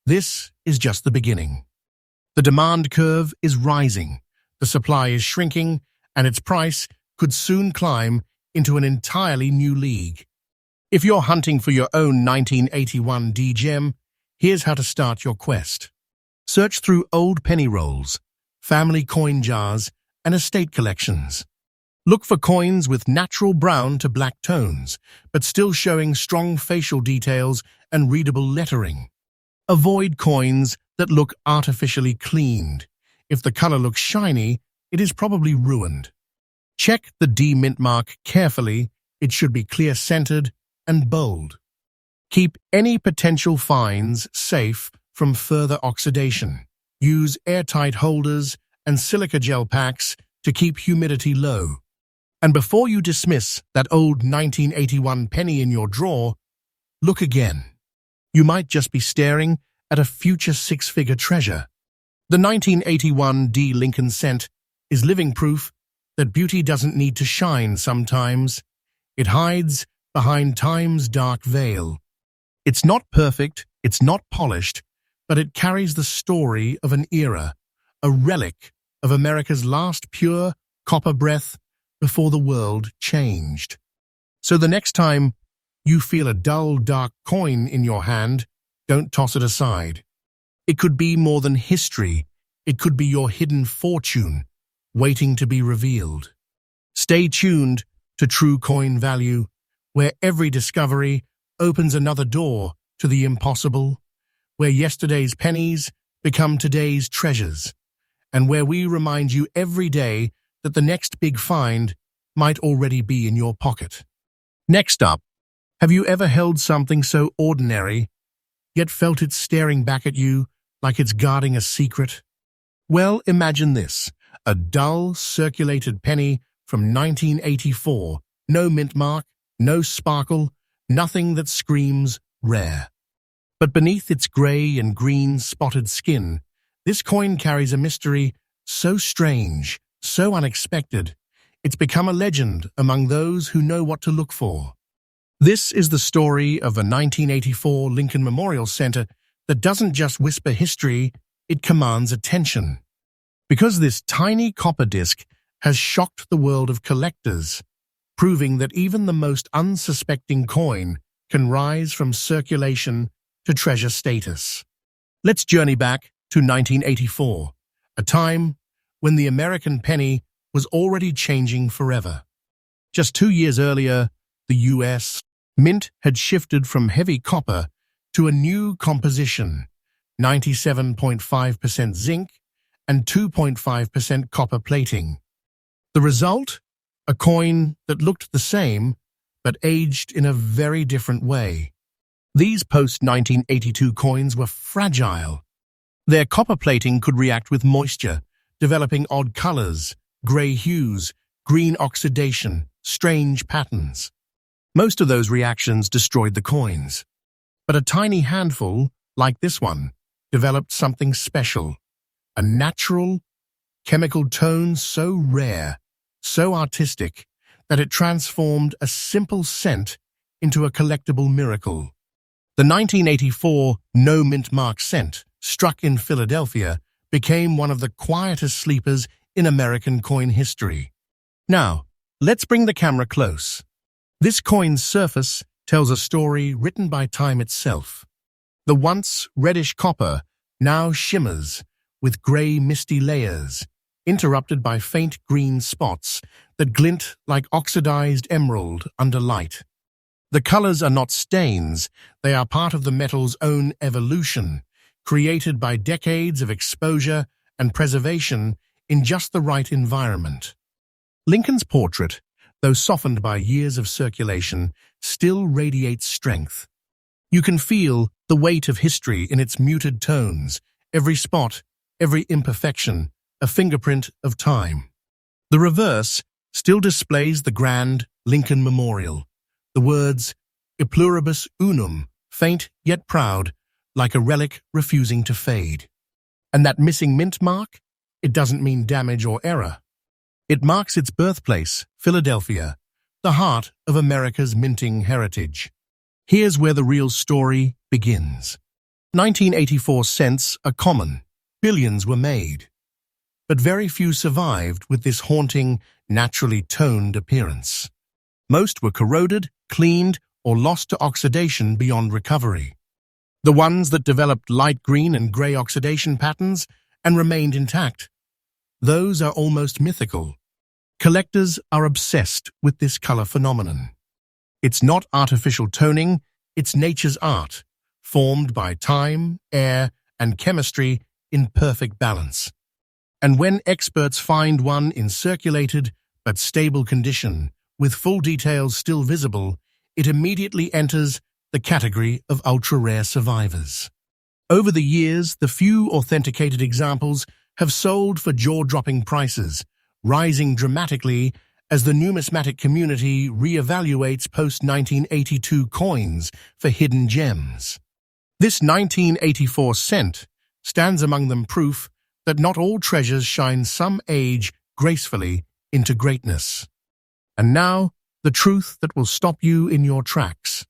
This is just the beginning. The demand curve is rising, the supply is shrinking, and its price could soon climb into an entirely new league. If you're hunting for your own 1981D gem, here's how to start your quest. Search through old penny rolls, family coin jars, and estate collections. Look for coins with natural brown to black tones, but still showing strong facial details and readable lettering. Avoid coins that look artificially cleaned. If the color looks shiny, it is probably ruined. Check the D mint mark carefully. It should be clear-centered and bold. Keep any potential finds safe from further oxidation. Use airtight holders and silica gel packs to keep humidity low. And before you dismiss that old 1981 penny in your drawer, look again. You might just be staring at a future six-figure treasure. The 1981D Lincoln cent is living proof that beauty doesn't need to shine sometimes. It hides behind time's dark veil. It's not perfect, it's not polished, but it carries the story of an era, a relic of America's last pure copper breath before the world changed. So the next time you feel a dull, dark coin in your hand, don't toss it aside. It could be more than history. It could be your hidden fortune, waiting to be revealed. Stay tuned to True Coin Value, where every discovery opens another door to the impossible, where yesterday's pennies become today's treasures, and where we remind you every day that the next big find might already be in your pocket. Next up, have you ever held something so ordinary, yet felt it staring back at you like it's guarding a secret? Well, imagine this, a dull, circulated penny from 1984, no mint mark, no sparkle, nothing that screams rare. But beneath its grey and green spotted skin, this coin carries a mystery so strange, so unexpected, it's become a legend among those who know what to look for. This is the story of a 1984 Lincoln Memorial Center that doesn't just whisper history, it commands attention. Because this tiny copper disc has shocked the world of collectors, proving that even the most unsuspecting coin can rise from circulation to treasure status. Let's journey back to 1984, a time when the American penny was already changing forever. Just 2 years earlier, the U.S. Mint had shifted from heavy copper to a new composition, 97.5% zinc and 2.5% copper plating. The result? A coin that looked the same, but aged in a very different way. These post-1982 coins were fragile. Their copper plating could react with moisture, developing odd colors, gray hues, green oxidation, strange patterns. Most of those reactions destroyed the coins. But a tiny handful, like this one, developed something special. A natural, chemical tone so rare, so artistic that it transformed a simple scent into a collectible miracle. The 1984 No Mint Mark scent, struck in Philadelphia, became one of the quietest sleepers in American coin history. Now, let's bring the camera close. This coin's surface tells a story written by time itself. The once reddish copper now shimmers with grey misty layers, interrupted by faint green spots that glint like oxidized emerald under light. The colors are not stains, they are part of the metal's own evolution, created by decades of exposure and preservation in just the right environment. Lincoln's portrait, though softened by years of circulation, still radiates strength. You can feel the weight of history in its muted tones, every spot, every imperfection, a fingerprint of time. The reverse still displays the grand Lincoln Memorial, the words "E pluribus unum," faint yet proud, like a relic refusing to fade. And that missing mint mark? It doesn't mean damage or error. It marks its birthplace, Philadelphia, the heart of America's minting heritage. Here's where the real story begins. 1984 cents are common. Billions were made. But very few survived with this haunting, naturally toned appearance. Most were corroded, cleaned, or lost to oxidation beyond recovery. The ones that developed light green and grey oxidation patterns and remained intact, those are almost mythical. Collectors are obsessed with this color phenomenon. It's not artificial toning, it's nature's art, formed by time, air, and chemistry in perfect balance. And when experts find one in circulated but stable condition, with full details still visible, it immediately enters the category of ultra-rare survivors. Over the years, the few authenticated examples have sold for jaw-dropping prices, rising dramatically as the numismatic community re-evaluates post-1982 coins for hidden gems. This 1984 cent stands among them, proof that not all treasures shine some age gracefully into greatness. And now, the truth that will stop you in your tracks.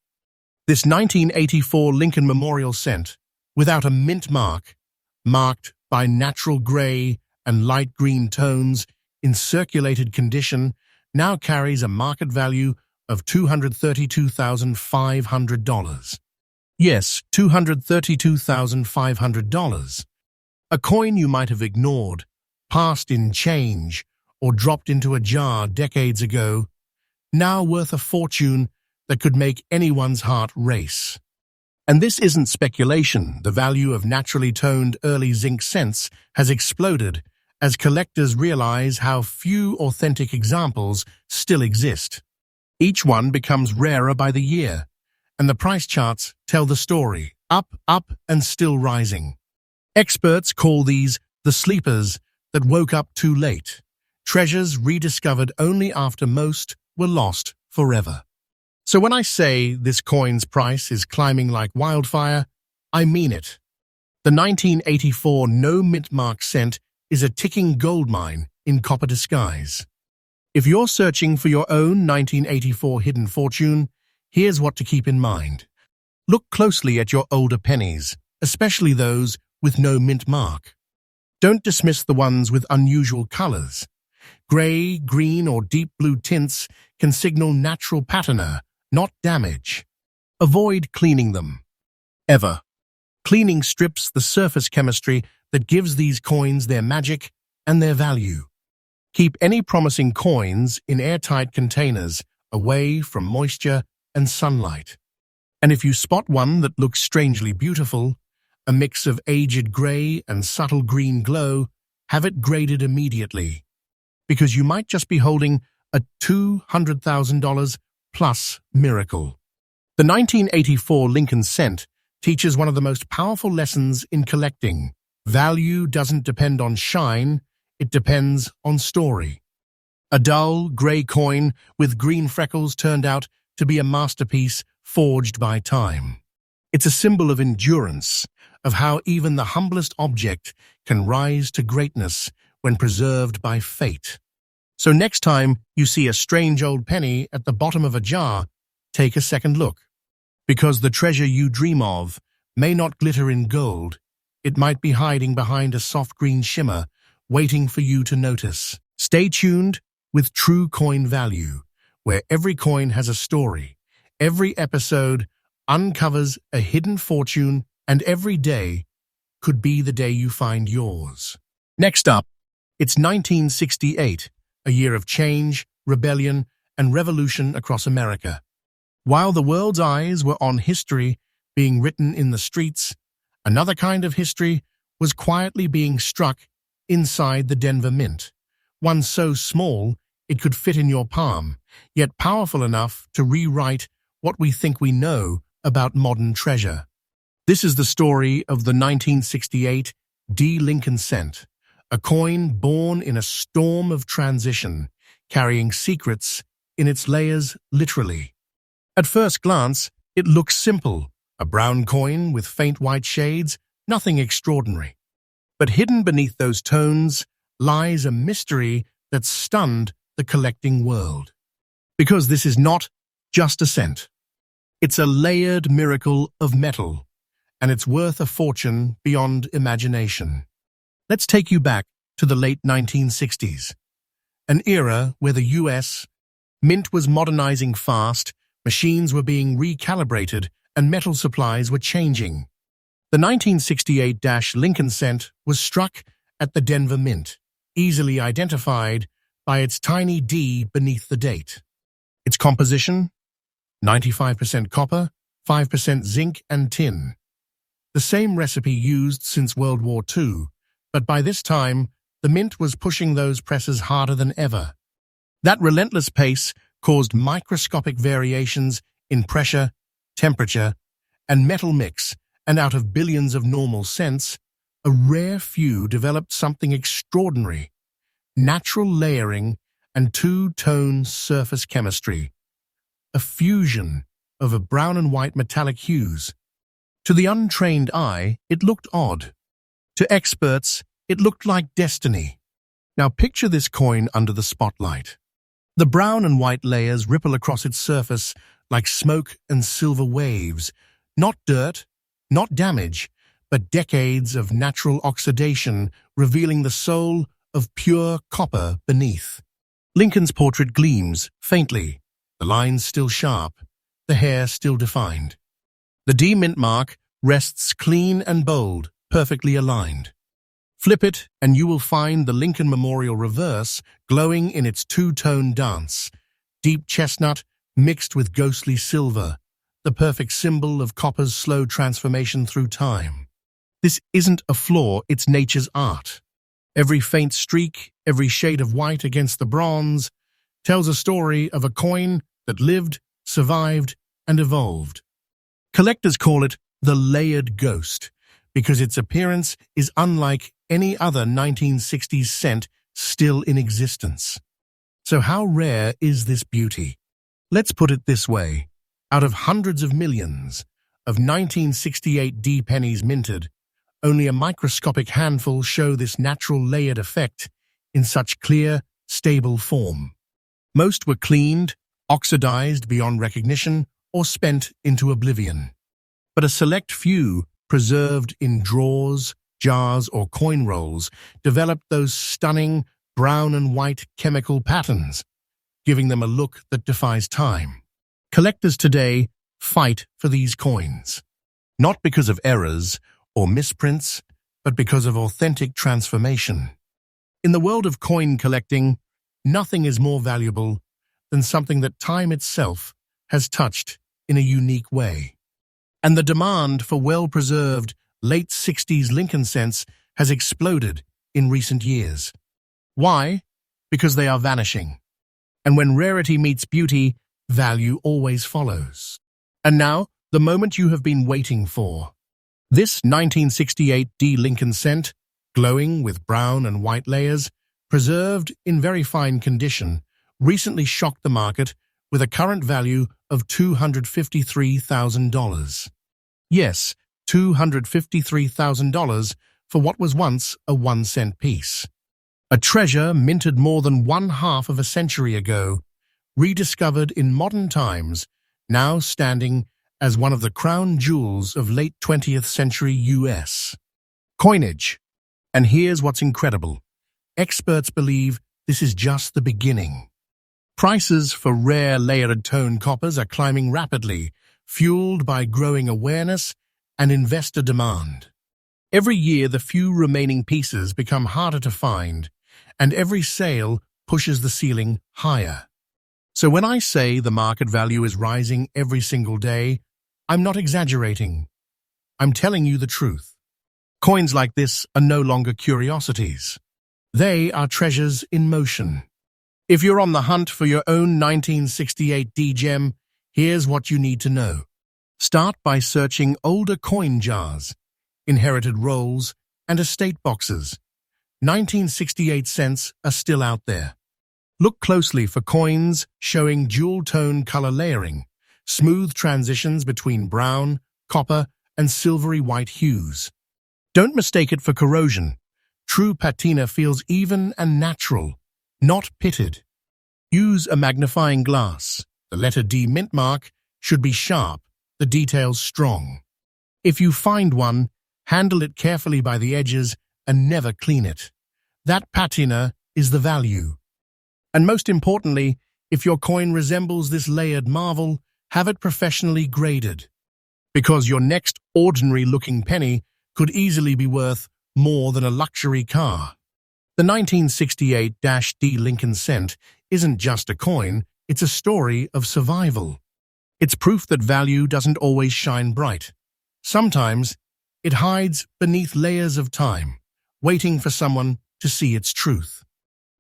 This 1984 Lincoln Memorial cent, without a mint mark, marked by natural grey and light green tones in circulated condition, now carries a market value of $232,500. Yes, $232,500. A coin you might have ignored, passed in change, or dropped into a jar decades ago, now worth a fortune that could make anyone's heart race. And this isn't speculation. The value of naturally toned early zinc cents has exploded as collectors realize how few authentic examples still exist. Each one becomes rarer by the year, and the price charts tell the story, up, and still rising. Experts call these the sleepers that woke up too late, treasures rediscovered only after most were lost forever. So when I say this coin's price is climbing like wildfire, I mean it. The 1984 No Mint Mark cent is a ticking gold mine in copper disguise. If you're searching for your own 1984 hidden fortune, here's what to keep in mind. Look closely at your older pennies, especially those with no mint mark. Don't dismiss the ones with unusual colors. Gray, green, or deep blue tints can signal natural patina, not damage. Avoid cleaning them. Ever. Cleaning strips the surface chemistry that gives these coins their magic and their value. Keep any promising coins in airtight containers away from moisture and sunlight. And if you spot one that looks strangely beautiful, a mix of aged gray and subtle green glow, have it graded immediately, because you might just be holding a $200,000 plus miracle. The 1984 Lincoln cent teaches one of the most powerful lessons in collecting. Value doesn't depend on shine, it depends on story. A dull, gray coin with green freckles turned out to be a masterpiece forged by time. It's a symbol of endurance, of how even the humblest object can rise to greatness when preserved by fate. So next time you see a strange old penny at the bottom of a jar, take a second look. Because the treasure you dream of may not glitter in gold, it might be hiding behind a soft green shimmer, waiting for you to notice. Stay tuned with True Coin Value, where every coin has a story, every episode uncovers a hidden fortune, and every day could be the day you find yours. Next up, it's 1968, a year of change, rebellion, and revolution across America. While the world's eyes were on history being written in the streets, another kind of history was quietly being struck inside the Denver Mint, one so small it could fit in your palm, yet powerful enough to rewrite what we think we know about modern treasure. This is the story of the 1968 D. Lincoln cent, a coin born in a storm of transition, carrying secrets in its layers literally. At first glance, it looks simple, a brown coin with faint white shades, nothing extraordinary. But hidden beneath those tones lies a mystery that stunned the collecting world. Because this is not just a cent. It's a layered miracle of metal, and it's worth a fortune beyond imagination. Let's take you back to the late 1960s, an era where the U.S. Mint was modernizing fast, machines were being recalibrated, and metal supplies were changing. The 1968 Lincoln cent was struck at the Denver Mint, easily identified by its tiny D beneath the date. Its composition? 95% copper, 5% zinc and tin. The same recipe used since World War II, but by this time, the Mint was pushing those presses harder than ever. That relentless pace caused microscopic variations in pressure, temperature, and metal mix, and out of billions of normal cents, a rare few developed something extraordinary: natural layering and two-tone surface chemistry, a fusion of a brown and white metallic hues. To the untrained eye, it looked odd. To experts, it looked like destiny. Now picture this coin under the spotlight. The brown and white layers ripple across its surface like smoke and silver waves, not dirt, not damage, but decades of natural oxidation revealing the soul of pure copper beneath. Lincoln's portrait gleams faintly, the lines still sharp, the hair still defined. The D mint mark rests clean and bold, perfectly aligned. Flip it and you will find the Lincoln Memorial reverse glowing in its two-tone dance, deep chestnut mixed with ghostly silver, the perfect symbol of copper's slow transformation through time. This isn't a flaw, it's nature's art. Every faint streak, every shade of white against the bronze, tells a story of a coin that lived, survived, and evolved. Collectors call it the layered ghost because its appearance is unlike any other 1960s cent still in existence. So how rare is this beauty? Let's put it this way. Out of hundreds of millions of 1968 D pennies minted, only a microscopic handful show this natural layered effect in such clear, stable form. Most were cleaned, oxidized beyond recognition, or spent into oblivion. But a select few, preserved in drawers, jars, or coin rolls, developed those stunning brown and white chemical patterns, giving them a look that defies time. Collectors today fight for these coins, not because of errors or misprints, but because of authentic transformation. In the world of coin collecting, nothing is more valuable than something that time itself has touched in a unique way. And the demand for well-preserved late 60s Lincoln cents has exploded in recent years. Why? Because they are vanishing. And when rarity meets beauty, value always follows. And now, the moment you have been waiting for. This 1968 D Lincoln cent, glowing with brown and white layers, preserved in very fine condition, recently shocked the market with a current value of $253,000. Yes, $253,000 for what was once a 1-cent piece. A treasure minted more than one-half of a century ago, rediscovered in modern times, now standing as one of the crown jewels of late 20th century US. Coinage. And here's what's incredible. Experts believe this is just the beginning. Prices for rare layered tone coppers are climbing rapidly, fueled by growing awareness and investor demand. Every year, the few remaining pieces become harder to find, and every sale pushes the ceiling higher. So when I say the market value is rising every single day, I'm not exaggerating. I'm telling you the truth. Coins like this are no longer curiosities. They are treasures in motion. If you're on the hunt for your own 1968 D-gem, here's what you need to know. Start by searching older coin jars, inherited rolls, and estate boxes. 1968 cents are still out there. Look closely for coins showing dual-tone color layering, smooth transitions between brown, copper, and silvery white hues. Don't mistake it for corrosion. True patina feels even and natural, not pitted. Use a magnifying glass. The letter D mint mark should be sharp, the details strong. If you find one, handle it carefully by the edges and never clean it. That patina is the value. And most importantly, if your coin resembles this layered marvel, have it professionally graded. Because your next ordinary-looking penny could easily be worth more than a luxury car. The 1968-D Lincoln cent isn't just a coin, it's a story of survival. It's proof that value doesn't always shine bright. Sometimes, it hides beneath layers of time, waiting for someone to see its truth.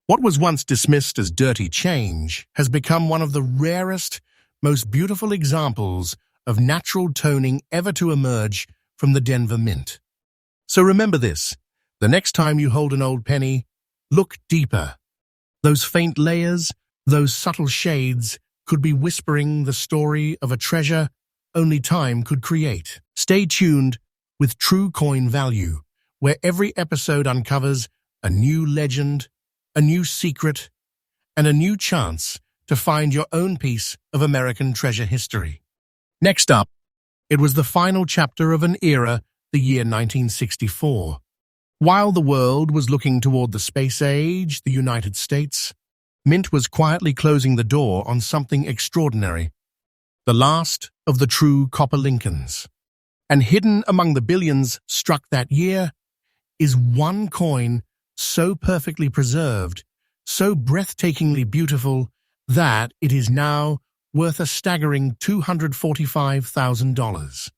What was once dismissed as dirty change has become one of the rarest, most beautiful examples of natural toning ever to emerge from the Denver Mint. So remember this, the next time you hold an old penny, look deeper. Those faint layers, those subtle shades, could be whispering the story of a treasure only time could create. Stay tuned with True Coin Value, where every episode uncovers a new legend, a new secret, and a new chance to find your own piece of American treasure history. Next up, it was the final chapter of an era, the year 1964. While the world was looking toward the space age, the United States, Mint was quietly closing the door on something extraordinary. The last of the true copper Lincolns. And hidden among the billions struck that year is one coin so perfectly preserved, so breathtakingly beautiful, that it is now worth a staggering $245,000.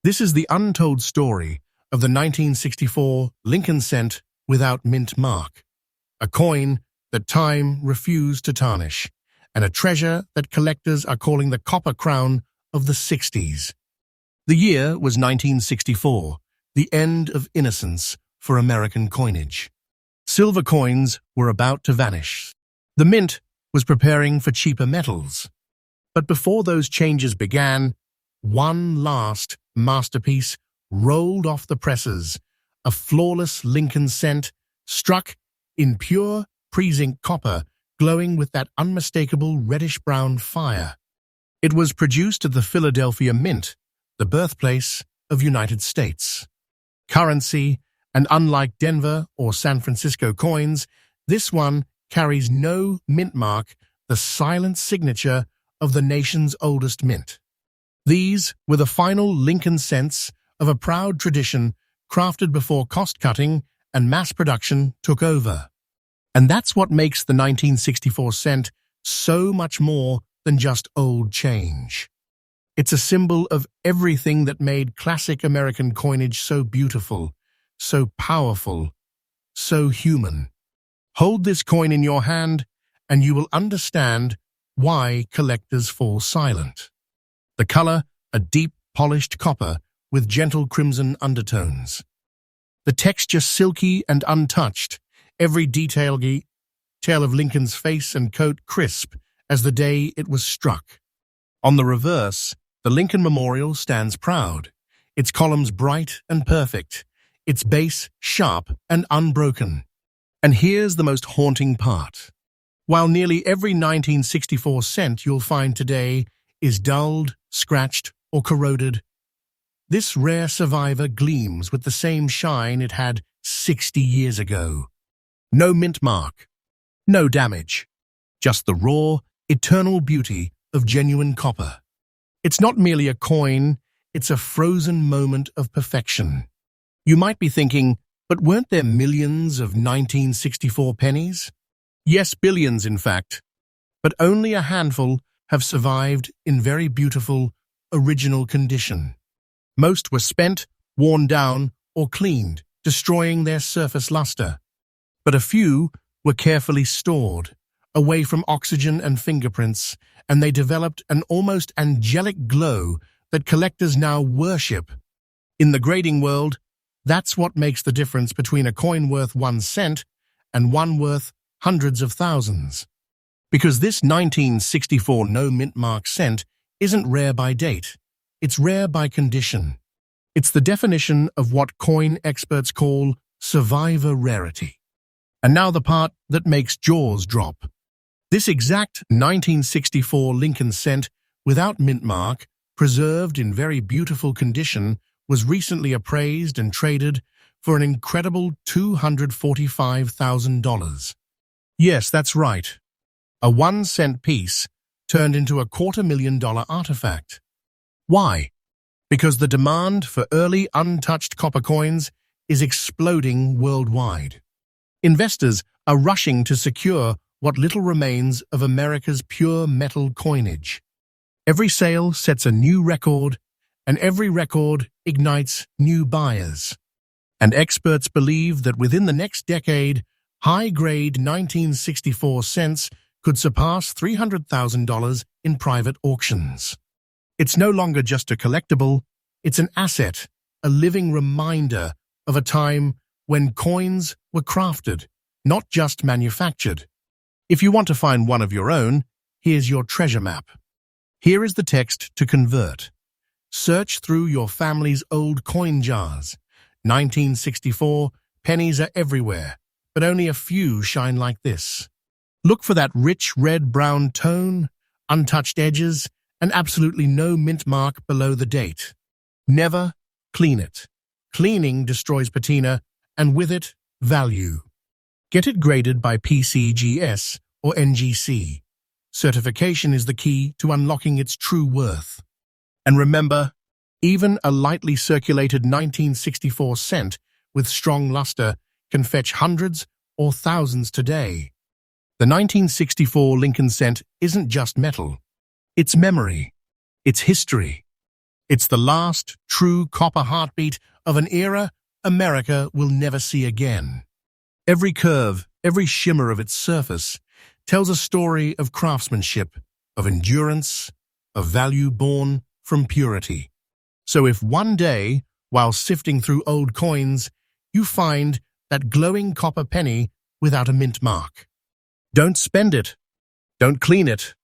This is the untold story of the 1964 Lincoln cent without mint mark, a coin that time refused to tarnish, and a treasure that collectors are calling the copper crown of the 60s. The year was 1964, the end of innocence for American coinage. Silver coins were about to vanish. The mint was preparing for cheaper metals. But before those changes began, one last masterpiece rolled off the presses, a flawless Lincoln cent struck in pure pre-zinc copper, glowing with that unmistakable reddish-brown fire. It was produced at the Philadelphia Mint, the birthplace of United States currency, and unlike Denver or San Francisco coins, this one carries no mint mark, the silent signature of the nation's oldest mint. These were the final Lincoln cents of a proud tradition crafted before cost-cutting and mass production took over. And that's what makes the 1964 cent so much more than just old change. It's a symbol of everything that made classic American coinage so beautiful, so powerful, so human. Hold this coin in your hand, and you will understand why collectors fall silent. The color, a deep, polished copper with gentle crimson undertones. The texture silky and untouched, every detail of Lincoln's face and coat crisp as the day it was struck. On the reverse, the Lincoln Memorial stands proud, its columns bright and perfect, its base sharp and unbroken. And here's the most haunting part. While nearly every 1964 cent you'll find today is dulled, scratched, or corroded, this rare survivor gleams with the same shine it had 60 years ago. No mint mark, no damage, just the raw, eternal beauty of genuine copper. It's not merely a coin, it's a frozen moment of perfection. You might be thinking, but weren't there millions of 1964 pennies? Yes, billions in fact, but only a handful have survived in very beautiful, original condition. Most were spent, worn down, or cleaned, destroying their surface luster. But a few were carefully stored, away from oxygen and fingerprints, and they developed an almost angelic glow that collectors now worship. In the grading world, that's what makes the difference between a coin worth 1 cent and one worth hundreds of thousands. Because this 1964 no mint mark cent isn't rare by date, it's rare by condition. It's the definition of what coin experts call survivor rarity. And now the part that makes jaws drop. This exact 1964 Lincoln cent, without mint mark, preserved in very beautiful condition, was recently appraised and traded for an incredible $245,000. Yes, that's right. A 1 cent piece turned into a $250,000 artifact. Why? Because the demand for early untouched copper coins is exploding worldwide. Investors are rushing to secure what little remains of America's pure metal coinage. Every sale sets a new record, and every record ignites new buyers. And experts believe that within the next decade, high-grade 1964 cents could surpass $300,000 in private auctions. It's no longer just a collectible, it's an asset, a living reminder of a time when coins were crafted, not just manufactured. If you want to find one of your own, here's your treasure map. Here is the text to convert. Search through your family's old coin jars. 1964, pennies are everywhere, but only a few shine like this. Look for that rich red-brown tone, untouched edges, and absolutely no mint mark below the date. Never clean it. Cleaning destroys patina, and with it, value. Get it graded by PCGS or NGC. Certification is the key to unlocking its true worth. And remember, even a lightly circulated 1964 cent with strong luster can fetch hundreds or thousands today. The 1964 Lincoln cent isn't just metal. It's memory. It's history. It's the last true copper heartbeat of an era America will never see again. Every curve, every shimmer of its surface tells a story of craftsmanship, of endurance, of value born from purity. So if one day, while sifting through old coins, you find that glowing copper penny without a mint mark, don't spend it. Don't clean it.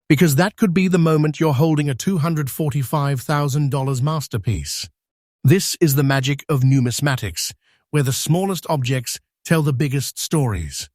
Because that could be the moment you're holding a $245,000 masterpiece. This is the magic of numismatics, where the smallest objects tell the biggest stories.